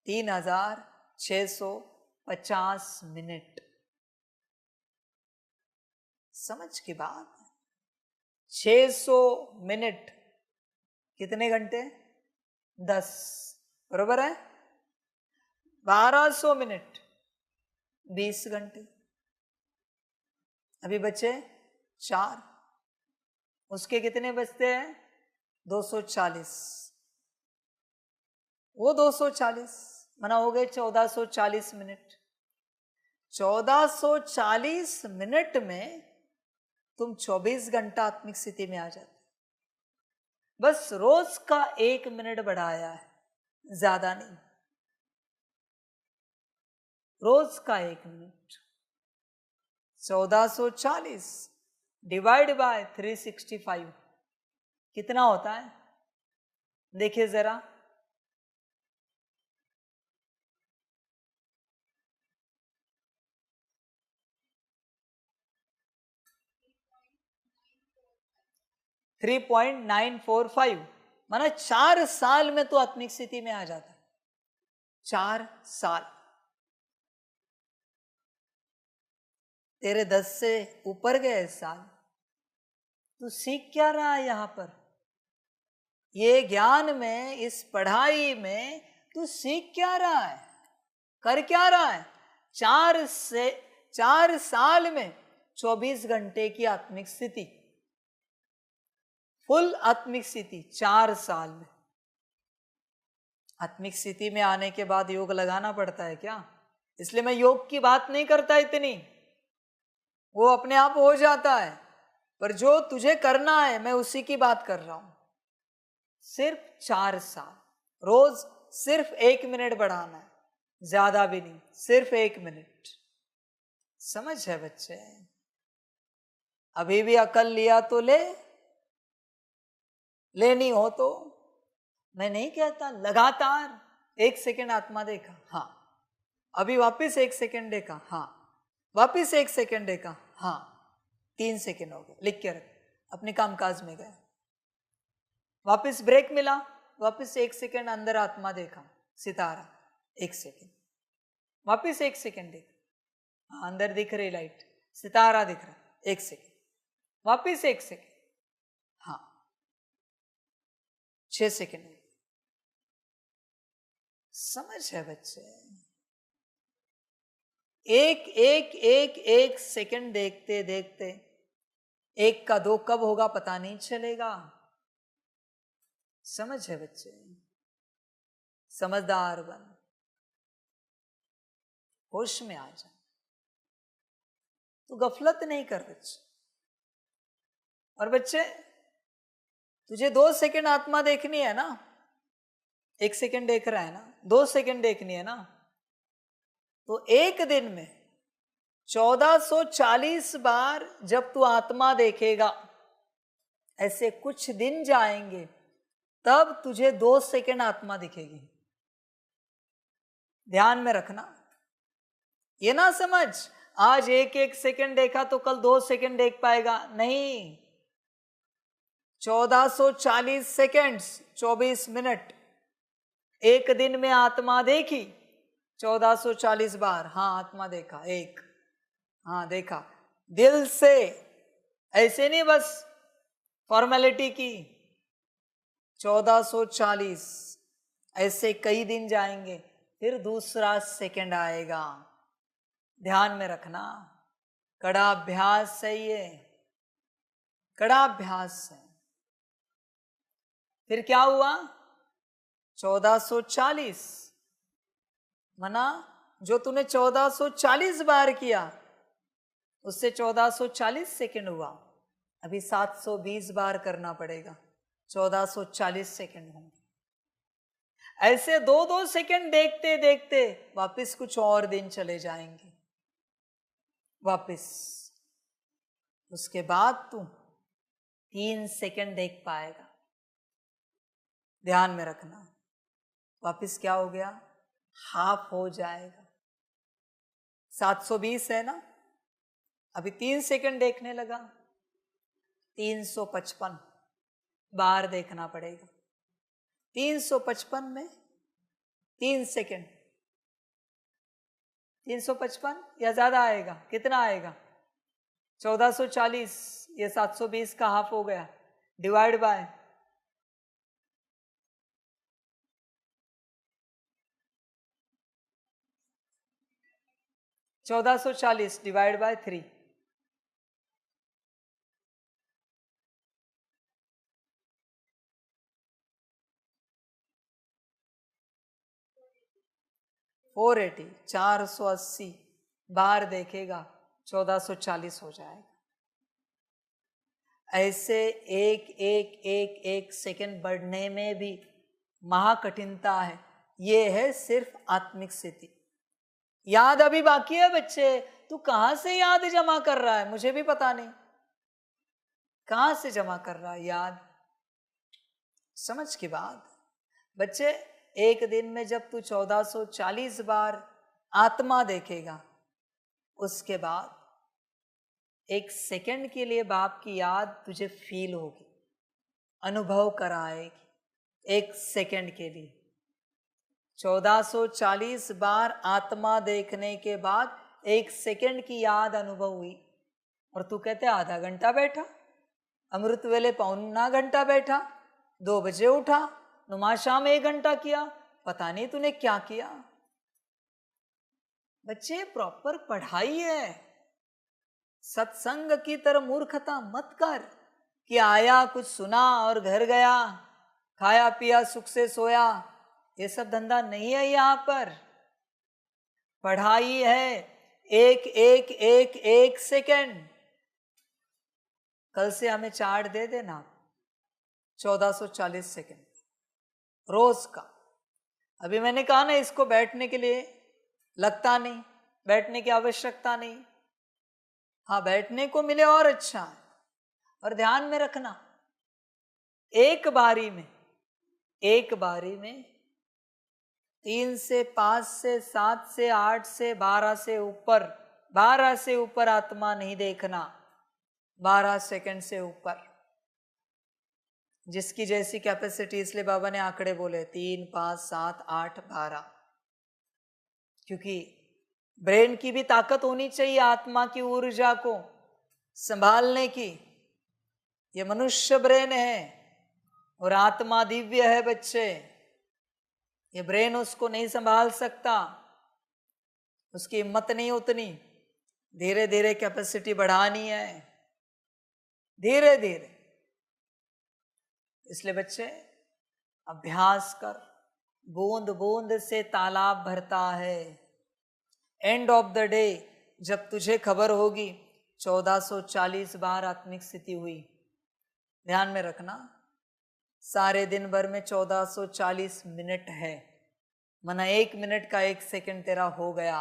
3650 मिनट। समझ की बात। 600 मिनट कितने घंटे? 10, बरोबर है? 1200 मिनट 20 घंटे। अभी बचे 4, उसके कितने बचते हैं? 240। वो 240 मना हो गए 1440 मिनट। 1440 मिनट में तुम 24 घंटा आत्मिक स्थिति में आ जाते। बस रोज का 1 मिनट बढ़ाया है, ज्यादा नहीं। रोज का 1 मिनट। 1440 डिवाइड बाय 365 कितना होता है? देखिए जरा। $3.945 माना 4 साल में तो आत्मिक स्थिति में आ जाता है। 4 साल। तेरे 10 से ऊपर गए साल। तू सीख क्या रहा है यहां पर? ये ज्ञान में, इस पढ़ाई में तू सीख क्या रहा है? कर क्या रहा है? 4 साल में 24 घंटे की आत्मिक स्थिति, फुल आत्मिक स्थिति 4 साल में। आत्मिक स्थिति में आने के बाद योग लगाना पड़ता है क्या? इसलिए मैं योग की बात नहीं करता इतनी, वो अपने आप हो जाता है, पर जो तुझे करना है मैं उसी की बात कर रहा हूं। सिर्फ 4 साल, रोज सिर्फ 1 मिनट बढ़ाना है, ज्यादा भी नहीं, सिर्फ 1 मिनट। समझ है बच्चे? अभी भी अकल लिया तो लेनी हो तो मैं नहीं कहता लगातार 1 सेकेंड आत्मा देखा, हाँ, अभी वापिस 1 सेकेंड देखा, हाँ, वापिस 1 सेकेंड देखा, हाँ, 3 सेकेंड हो गए, लिख के रख, अपने कामकाज में गए। वापिस ब्रेक मिला, वापिस 1 सेकेंड अंदर आत्मा देखा, सितारा, 1 सेकेंड, वापिस 1 सेकेंड देखा, हाँ, अंदर दिख रही लाइट, सितारा दिख रहा, 1 सेकेंड, वापिस 1 सेकेंड, हाँ, 6 सेकेंड। समझ है बच्चे? एक सेकेंड देखते देखते 1 का 2 कब होगा पता नहीं चलेगा। समझ है बच्चे? समझदार बन, होश में आ जा, तू गफलत नहीं कर बच्चे। और बच्चे तुझे 2 सेकेंड आत्मा देखनी है ना, 1 सेकेंड देख रहा है ना, 2 सेकेंड देखनी है ना, तो 1 दिन में 1440 बार जब तू आत्मा देखेगा, ऐसे कुछ दिन जाएंगे तब तुझे 2 सेकेंड आत्मा दिखेगी। ध्यान में रखना, ये ना समझ आज 1 सेकेंड देखा तो कल 2 सेकेंड देख पाएगा, नहीं। 1440 सेकेंड्स 24 मिनट, 1 दिन में आत्मा देखी 1440 बार, हाँ आत्मा देखा, 1, हाँ देखा, दिल से, ऐसे नहीं बस फॉर्मेलिटी की। 1440, ऐसे कई दिन जाएंगे, फिर दूसरा सेकंड आएगा। ध्यान में रखना, कड़ा अभ्यास है ये, कड़ा अभ्यास है। फिर क्या हुआ? 1440 मना जो तूने 1440 बार किया उससे 1440 सेकंड हुआ, अभी 720 बार करना पड़ेगा, 1440 सेकंड होंगे। ऐसे 2-2 सेकंड देखते देखते वापस कुछ और दिन चले जाएंगे, वापस उसके बाद तू 3 सेकंड देख पाएगा। ध्यान में रखना, वापस क्या हो गया? हाफ हो जाएगा। 720 है ना, अभी 3 सेकंड देखने लगा, 355 बार देखना पड़ेगा। 355 में 3 सेकेंड, 355 या ज्यादा आएगा? कितना आएगा? 1440, ये 720 का हाफ हो गया, divide by 1440 divide by 3, four 480 बार देखेगा, 1440 हो जाएगा। ऐसे एक एक एक एक सेकंड बढ़ने में भी महाकठिनता है। ये है सिर्फ आत्मिक स्थिति। याद अभी बाकी है बच्चे। तू कहां से याद जमा कर रहा है? मुझे भी पता नहीं कहां से जमा कर रहा है याद। समझ की बात बच्चे, एक दिन में जब तू 1440 बार आत्मा देखेगा, उसके बाद एक सेकंड के लिए बाप की याद तुझे फील होगी, अनुभव कराएगी। एक सेकंड के लिए 1440 बार आत्मा देखने के बाद एक सेकंड की याद अनुभव हुई, और तू कहते आधा घंटा बैठा, अमृत वेले पौना घंटा बैठा, 2 बजे उठा, नुमाशाम 1 घंटा किया, पता नहीं तूने क्या किया। बच्चे प्रॉपर पढ़ाई है। सत्संग की तरह मूर्खता मत कर कि आया कुछ सुना और घर गया, खाया पिया सुख से सोया। ये सब धंधा नहीं है यहाँ पर। पढ़ाई है एक एक एक एक सेकंड। कल से हमें चार्ट दे देना 1440 सेकंड रोज का। अभी मैंने कहा ना, इसको बैठने के लिए लगता नहीं, बैठने की आवश्यकता नहीं। हाँ, बैठने को मिले और अच्छा है। और ध्यान में रखना, एक बारी में 3 से 5 से 7 से 8 से 12 से ऊपर आत्मा नहीं देखना। 12 सेकंड से ऊपर, जिसकी जैसी कैपेसिटी, इसलिए बाबा ने आंकड़े बोले 3, 5, 7, 8, 12। क्योंकि ब्रेन की भी ताकत होनी चाहिए आत्मा की ऊर्जा को संभालने की। ये मनुष्य ब्रेन है और आत्मा दिव्य है बच्चे। ये ब्रेन उसको नहीं संभाल सकता, उसकी हिम्मत नहीं उतनी। धीरे धीरे कैपेसिटी बढ़ानी है, धीरे धीरे। इसलिए बच्चे अभ्यास कर। बूंद बूंद से तालाब भरता है। एंड ऑफ द डे जब तुझे खबर होगी 1440 बार आत्मिक स्थिति हुई, ध्यान में रखना, सारे दिन भर में 1440 मिनट है। मना 1 मिनट का 1 सेकंड तेरा हो गया।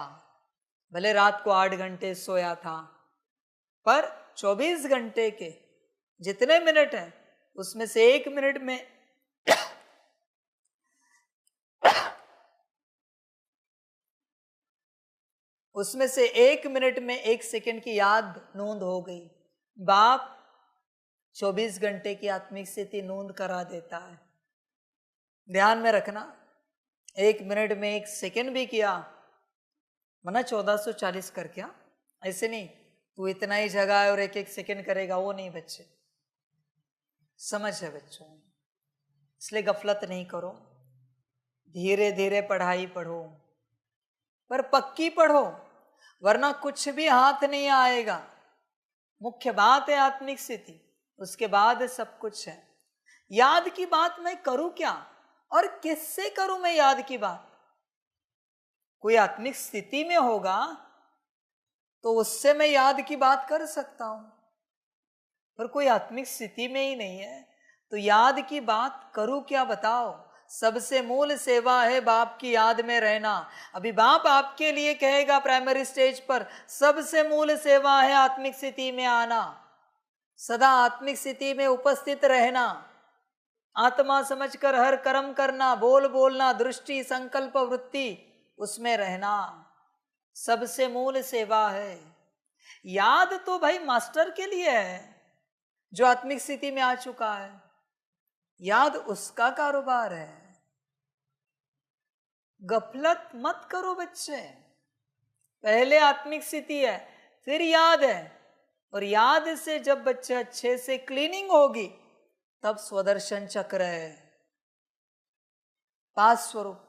भले रात को 8 घंटे सोया था, पर 24 घंटे के जितने मिनट हैं उसमें से 1 मिनट में उसमें से 1 मिनट में 1 सेकंड की याद नोंद हो गई। बाप 24 घंटे की आत्मिक स्थिति नोंद करा देता है। ध्यान में रखना, 1 मिनट में 1 सेकंड भी किया, मना 1440 कर क्या, ऐसे नहीं तू इतना ही जगह है और 1 सेकंड करेगा, वो नहीं बच्चे। समझ है बच्चों, इसलिए गफलत नहीं करो। धीरे धीरे पढ़ाई पढ़ो, पर पक्की पढ़ो, वरना कुछ भी हाथ नहीं आएगा। मुख्य बात है आत्मिक स्थिति, उसके बाद सब कुछ है। याद की बात मैं करूं क्या और किससे करूं मैं याद की बात? कोई आत्मिक स्थिति में होगा तो उससे मैं याद की बात कर सकता हूं, पर कोई आत्मिक स्थिति में ही नहीं है तो याद की बात करूं क्या बताओ? सबसे मूल सेवा है बाप की याद में रहना। अभी बाप आपके लिए कहेगा प्राइमरी स्टेज पर, सबसे मूल सेवा है आत्मिक स्थिति में आना, सदा आत्मिक स्थिति में उपस्थित रहना, आत्मा समझकर हर कर्म करना, बोलना, दृष्टि, संकल्प, वृत्ति उसमें रहना, सबसे मूल सेवा है। याद तो भाई मास्टर के लिए है, जो आत्मिक स्थिति में आ चुका है, याद उसका कारोबार है। गफलत मत करो बच्चे, पहले आत्मिक स्थिति है, फिर याद है, और याद से जब बच्चे अच्छे से क्लीनिंग होगी तब स्वदर्शन चक्र है, पास स्वरूप।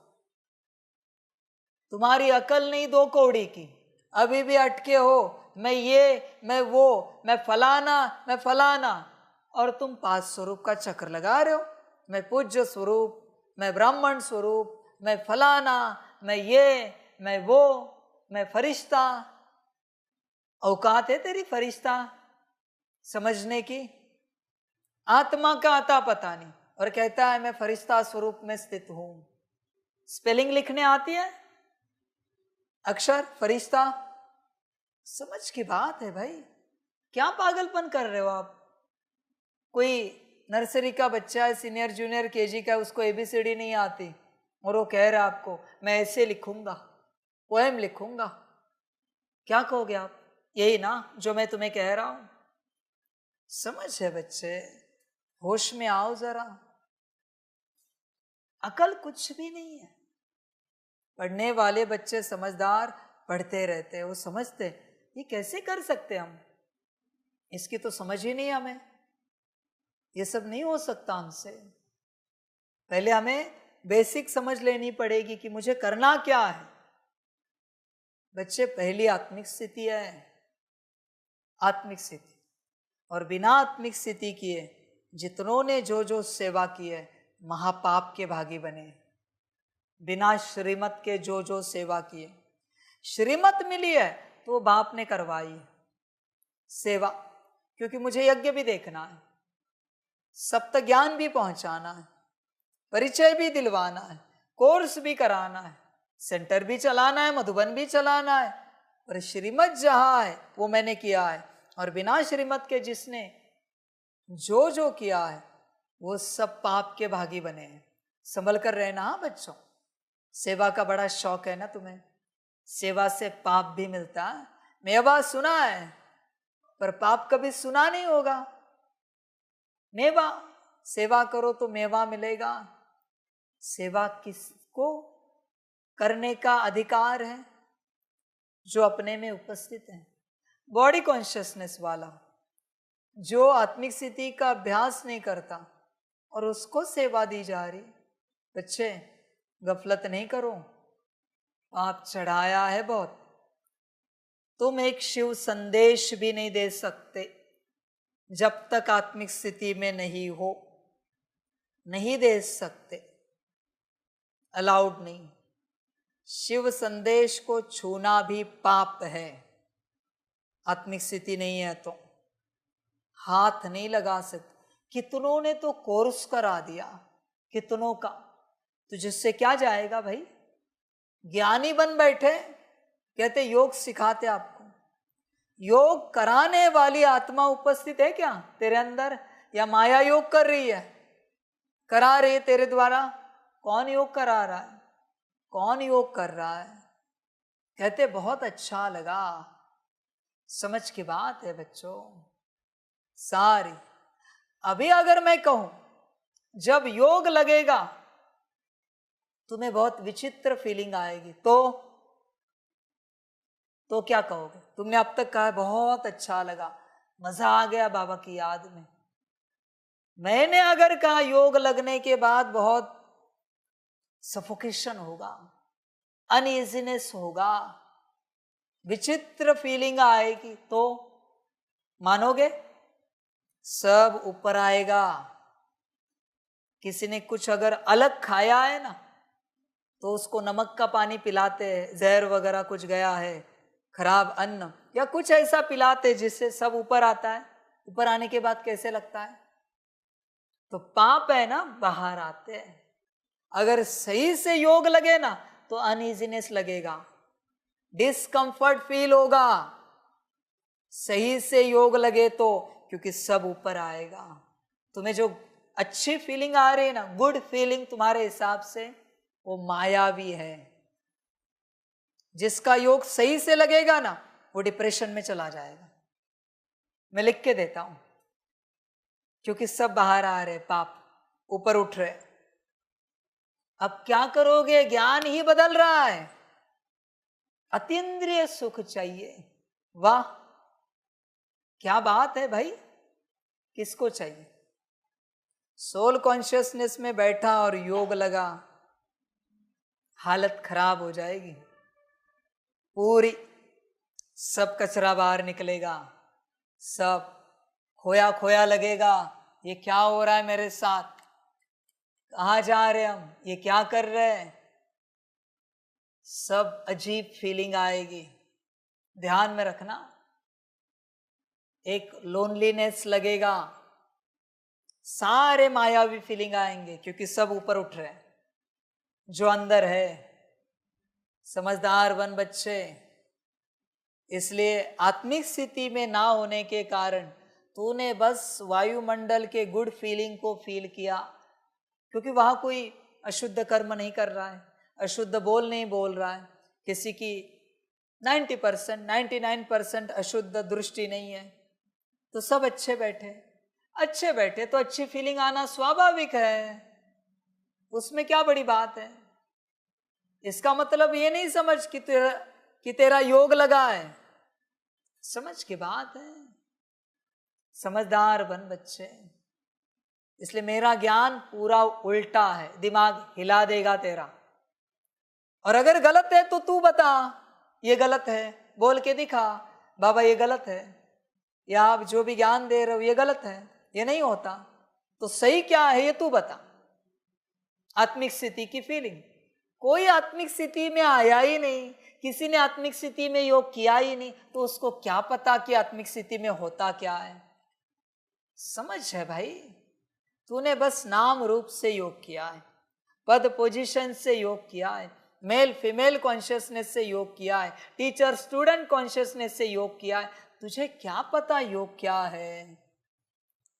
तुम्हारी अकल नहीं 2 कौड़ी की, अभी भी अटके हो, मैं ये, मैं वो, मैं फलाना, और तुम पास स्वरूप का चक्र लगा रहे हो। मैं पूज्य स्वरूप, मैं ब्राह्मण स्वरूप, मैं फलाना, मैं ये, मैं वो, मैं फरिश्ता। औकात है तेरी फरिश्ता समझने की? आत्मा का आता पता नहीं, और कहता है मैं फरिश्ता स्वरूप में स्थित हूं। स्पेलिंग लिखने आती है, अक्षर फरिश्ता, समझ की बात है भाई। क्या पागलपन कर रहे हो आप? कोई नर्सरी का बच्चा है, सीनियर जूनियर केजी का, उसको एबीसीडी नहीं आती, और वो कह रहा है आपको मैं ऐसे लिखूंगा, पोएम लिखूंगा। क्या कहोगे आप? यही ना जो मैं तुम्हें कह रहा हूं। समझ है बच्चे, होश में आओ जरा। अकल कुछ भी नहीं है। पढ़ने वाले बच्चे समझदार पढ़ते रहते हैं, वो समझते ये कैसे कर सकते हम, इसकी तो समझ ही नहीं हमें, ये सब नहीं हो सकता हमसे। पहले हमें बेसिक समझ लेनी पड़ेगी कि मुझे करना क्या है। बच्चे, पहली आत्मिक स्थिति है, आत्मिक स्थिति। और बिना आत्मिक स्थिति किए जितनों ने जो जो सेवा की है महापाप के भागी बने। बिना श्रीमत के जो जो सेवा किए, श्रीमत मिली है तो बाप ने करवाई सेवा, क्योंकि मुझे यज्ञ भी देखना है, सप्त ज्ञान भी पहुंचाना है, परिचय भी दिलवाना है, कोर्स भी कराना है, सेंटर भी चलाना है, मधुबन भी चलाना है। पर श्रीमत जहां है वो मैंने किया है, और बिना श्रीमत के जिसने जो जो किया है वो सब पाप के भागी बने हैं। संभल कर रहना। हाँ बच्चों, सेवा का बड़ा शौक है ना तुम्हें, सेवा से पाप भी मिलता है। मेवा सुना है पर पाप कभी सुना नहीं होगा। मेवा, सेवा करो तो मेवा मिलेगा। सेवा किसको करने का अधिकार है? जो अपने में उपस्थित है, बॉडी कॉन्शियसनेस वाला, जो आत्मिक स्थिति का अभ्यास नहीं करता और उसको सेवा दी जा रही। बच्चे, गफलत नहीं करो, आप चढ़ाया है बहुत। तुम एक शिव संदेश भी नहीं दे सकते जब तक आत्मिक स्थिति में नहीं हो, नहीं दे सकते, अलाउड नहीं। शिव संदेश को छूना भी पाप है। आत्मिक स्थिति नहीं है तो हाथ नहीं लगा सकते। कितनों ने तो कोर्स करा दिया, कितनों का, तो जिससे क्या जाएगा भाई? ज्ञानी बन बैठे, कहते योग सिखाते आपको। योग कराने वाली आत्मा उपस्थित है क्या तेरे अंदर, या माया योग कर रही है, करा रही है तेरे द्वारा? कौन योग करा रहा है, कौन योग कर रहा है? कहते बहुत अच्छा लगा। समझ की बात है बच्चों सारी। अभी अगर मैं कहूं जब योग लगेगा तुम्हें बहुत विचित्र फीलिंग आएगी, तो क्या कहोगे? तुमने अब तक कहा बहुत अच्छा लगा, मजा आ गया बाबा की याद में। मैंने अगर कहा योग लगने के बाद बहुत सफोकेशन होगा, अनइजीनेस होगा, विचित्र फीलिंग आएगी, तो मानोगे? सब ऊपर आएगा। किसी ने कुछ अगर अलग खाया है ना तो उसको नमक का पानी पिलाते हैं, जहर वगैरह कुछ गया है, खराब अन्न या कुछ ऐसा पिलाते जिससे सब ऊपर आता है। ऊपर आने के बाद कैसे लगता है? तो पाप है ना, बाहर आते हैं। अगर सही से योग लगे ना तो अनइजीनेस लगेगा, डिस्कंफर्ट फील होगा। सही से योग लगे तो, क्योंकि सब ऊपर आएगा। तुम्हें जो अच्छी फीलिंग आ रही है ना, गुड फीलिंग तुम्हारे हिसाब से, वो मायावी है। जिसका योग सही से लगेगा ना वो डिप्रेशन में चला जाएगा। मैं लिख के देता हूं, क्योंकि सब बाहर आ रहे, पाप ऊपर उठ रहे। अब क्या करोगे, ज्ञान ही बदल रहा है। अतीन्द्रिय सुख चाहिए, वाह क्या बात है भाई, किसको चाहिए। सोल कॉन्शियसनेस में बैठा और योग लगा, हालत खराब हो जाएगी पूरी, सब कचरा बाहर निकलेगा, सब खोया खोया लगेगा। ये क्या हो रहा है मेरे साथ, कहाँ जा रहे हम, ये क्या कर रहे हैं, सब अजीब फीलिंग आएगी। ध्यान में रखना, एक लोनलीनेस लगेगा, सारे मायावी फीलिंग आएंगे, क्योंकि सब ऊपर उठ रहे हैं। जो अंदर है, समझदार बन बच्चे। इसलिए आत्मिक स्थिति में ना होने के कारण तूने बस वायुमंडल के गुड फीलिंग को फील किया, क्योंकि वहां कोई अशुद्ध कर्म नहीं कर रहा है, अशुद्ध बोल नहीं बोल रहा है, किसी की 90% 99% अशुद्ध दृष्टि नहीं है, तो सब अच्छे बैठे। अच्छे बैठे तो अच्छी फीलिंग आना स्वाभाविक है, उसमें क्या बड़ी बात है। इसका मतलब ये नहीं समझ कि तेरा योग लगा है, समझ की बात है। समझदार बन बच्चे। इसलिए मेरा ज्ञान पूरा उल्टा है, दिमाग हिला देगा तेरा। और अगर गलत है तो तू बता ये गलत है, बोल के दिखा बाबा ये गलत है, या आप जो भी ज्ञान दे रहे हो ये गलत है, ये नहीं होता, तो सही क्या है ये तू बता। आत्मिक स्थिति की फीलिंग, कोई आत्मिक स्थिति में आया ही नहीं, किसी ने आत्मिक स्थिति में योग किया ही नहीं, तो उसको क्या पता कि आत्मिक स्थिति में होता क्या है। समझ है भाई, तूने बस नाम रूप से योग किया है, पद पोजीशन से योग किया है, मेल फीमेल कॉन्शियसनेस से योग किया है, टीचर स्टूडेंट कॉन्शियसनेस से योग किया है, तुझे क्या पता योग क्या है।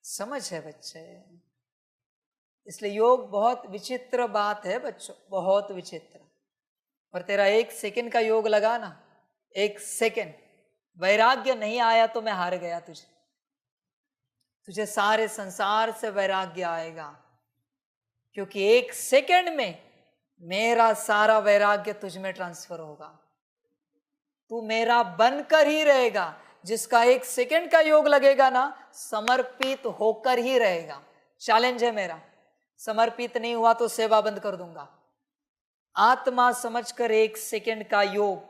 समझ है बच्चे। इसलिए योग बहुत विचित्र बात है बच्चों, बहुत विचित्र। और तेरा 1 सेकंड का योग लगा ना, 1 सेकंड वैराग्य नहीं आया तो मैं हार गया। तुझे सारे संसार से वैराग्य आएगा, क्योंकि 1 सेकंड में मेरा सारा वैराग्य तुझ में ट्रांसफर होगा। तू मेरा बनकर ही रहेगा। जिसका 1 सेकंड का योग लगेगा ना, समर्पित होकर ही रहेगा। चैलेंज है मेरा, समर्पित नहीं हुआ तो सेवा बंद कर दूंगा। आत्मा समझकर 1 सेकंड का योग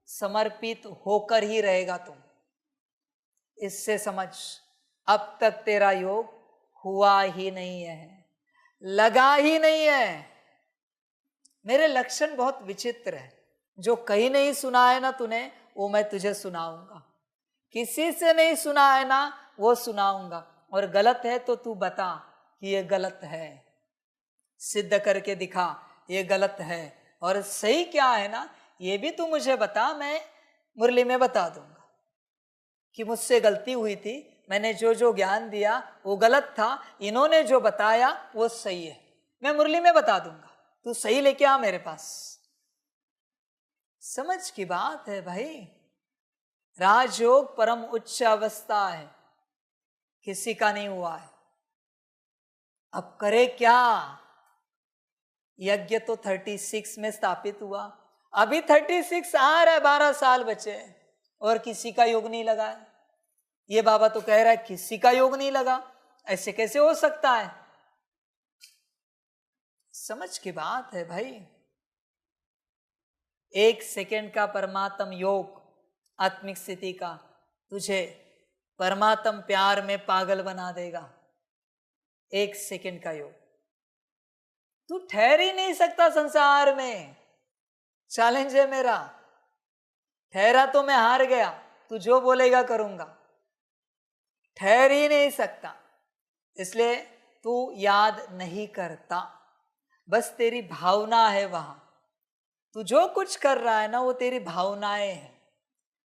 समर्पित होकर ही रहेगा तुम। इससे समझ, अब तक तेरा योग हुआ ही नहीं है, लगा ही नहीं है। मेरे लक्षण बहुत विचित्र है, जो कहीं नहीं सुना है ना तूने, वो मैं तुझे सुनाऊंगा। किसी से नहीं सुना है ना, वो सुनाऊंगा। और गलत है तो तू बता कि ये गलत है, सिद्ध करके दिखा ये गलत है। और सही क्या है ना, ये भी तू मुझे बता, मैं मुरली में बता दूंगा कि मुझसे गलती हुई थी, मैंने जो जो ज्ञान दिया वो गलत था, इन्होंने जो बताया वो सही है, मैं मुरली में बता दूंगा। तू सही लेके आ मेरे पास। समझ की बात है भाई। राजयोग परम उच्च अवस्था है, किसी का नहीं हुआ है। अब करे क्या। यज्ञ तो 36 में स्थापित हुआ, अभी 36 आ रहा है, 12 साल बचे और किसी का योग नहीं लगा है। ये बाबा तो कह रहा है किसी का योग नहीं लगा, ऐसे कैसे हो सकता है। समझ की बात है भाई। 1 सेकंड का परमात्म योग आत्मिक स्थिति का तुझे परमात्म प्यार में पागल बना देगा। 1 सेकंड का योग, तू ठहर ही नहीं सकता संसार में। चैलेंज है मेरा, ठहरा तो मैं हार गया, तू जो बोलेगा करूंगा। ठहर ही नहीं सकता, इसलिए तू याद नहीं करता, बस तेरी भावना है वहां। तू जो कुछ कर रहा है ना, वो तेरी भावनाएं हैं,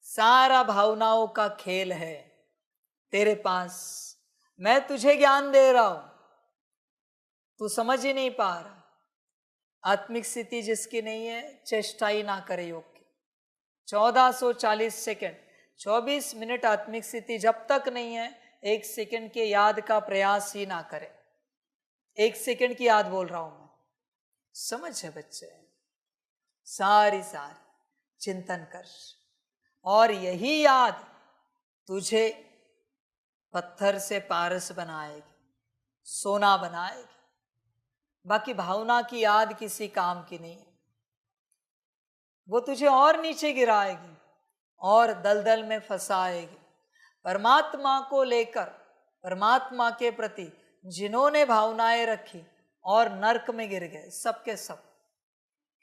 सारा भावनाओं का खेल है तेरे पास। मैं तुझे ज्ञान दे रहा हूं, तू समझ ही नहीं पा रहा। आत्मिक स्थिति जिसकी नहीं है, चेष्टा ही ना करे योग की। 1440 सेकेंड 24 मिनट आत्मिक स्थिति जब तक नहीं है, 1 सेकंड के याद का प्रयास ही ना करे। 1 सेकंड की याद बोल रहा हूं मैं, समझ है बच्चे? सारी चिंतन कर, और यही याद तुझे पत्थर से पारस बनाएगी, सोना बनाएगी। बाकी भावना की याद किसी काम की नहीं है, वो तुझे और नीचे गिराएगी और दलदल में फंसाएगी। परमात्मा को लेकर, परमात्मा के प्रति जिन्होंने भावनाएं रखी और नरक में गिर गए, सबके सब,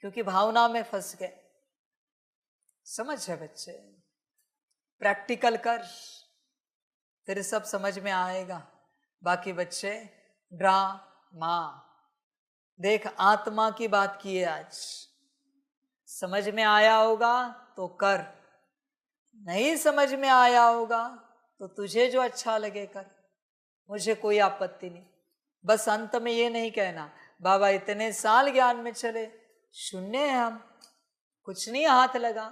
क्योंकि भावना में फंस गए। समझ है बच्चे? प्रैक्टिकल कर, फिर सब समझ में आएगा। बाकी बच्चे ड्रामा देख, आत्मा की बात की है आज, समझ में आया होगा तो कर, नहीं समझ में आया होगा तो तुझे जो अच्छा लगे कर, मुझे कोई आपत्ति नहीं। बस अंत में ये नहीं कहना बाबा इतने साल ज्ञान में चले, शून्य है हम, कुछ नहीं हाथ लगा।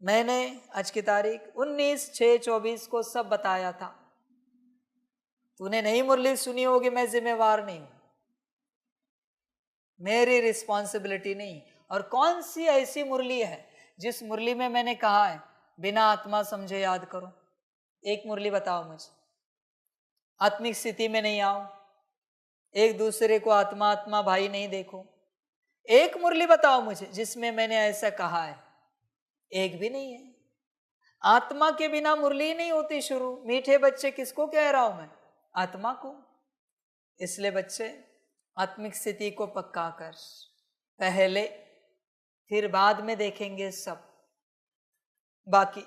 मैंने आज की तारीख 19/6/24 को सब बताया था। तूने नहीं मुरली सुनी होगी, मैं जिम्मेवार नहीं हूं, मेरी रिस्पॉन्सिबिलिटी नहीं। और कौन सी ऐसी मुरली है जिस मुरली में मैंने कहा है बिना आत्मा समझे याद करो? एक मुरली बताओ मुझे। आत्मिक स्थिति में नहीं आओ, एक दूसरे को आत्मा आत्मा भाई नहीं देखो। एक मुरली बताओ मुझे जिसमें मैंने ऐसा कहा है। एक भी नहीं है। आत्मा के बिना मुरली नहीं होती शुरू। मीठे बच्चे किसको कह रहा हूं मैं? आत्मा को। इसलिए बच्चे आत्मिक स्थिति को पक्का कर पहले, फिर बाद में देखेंगे सब। बाकी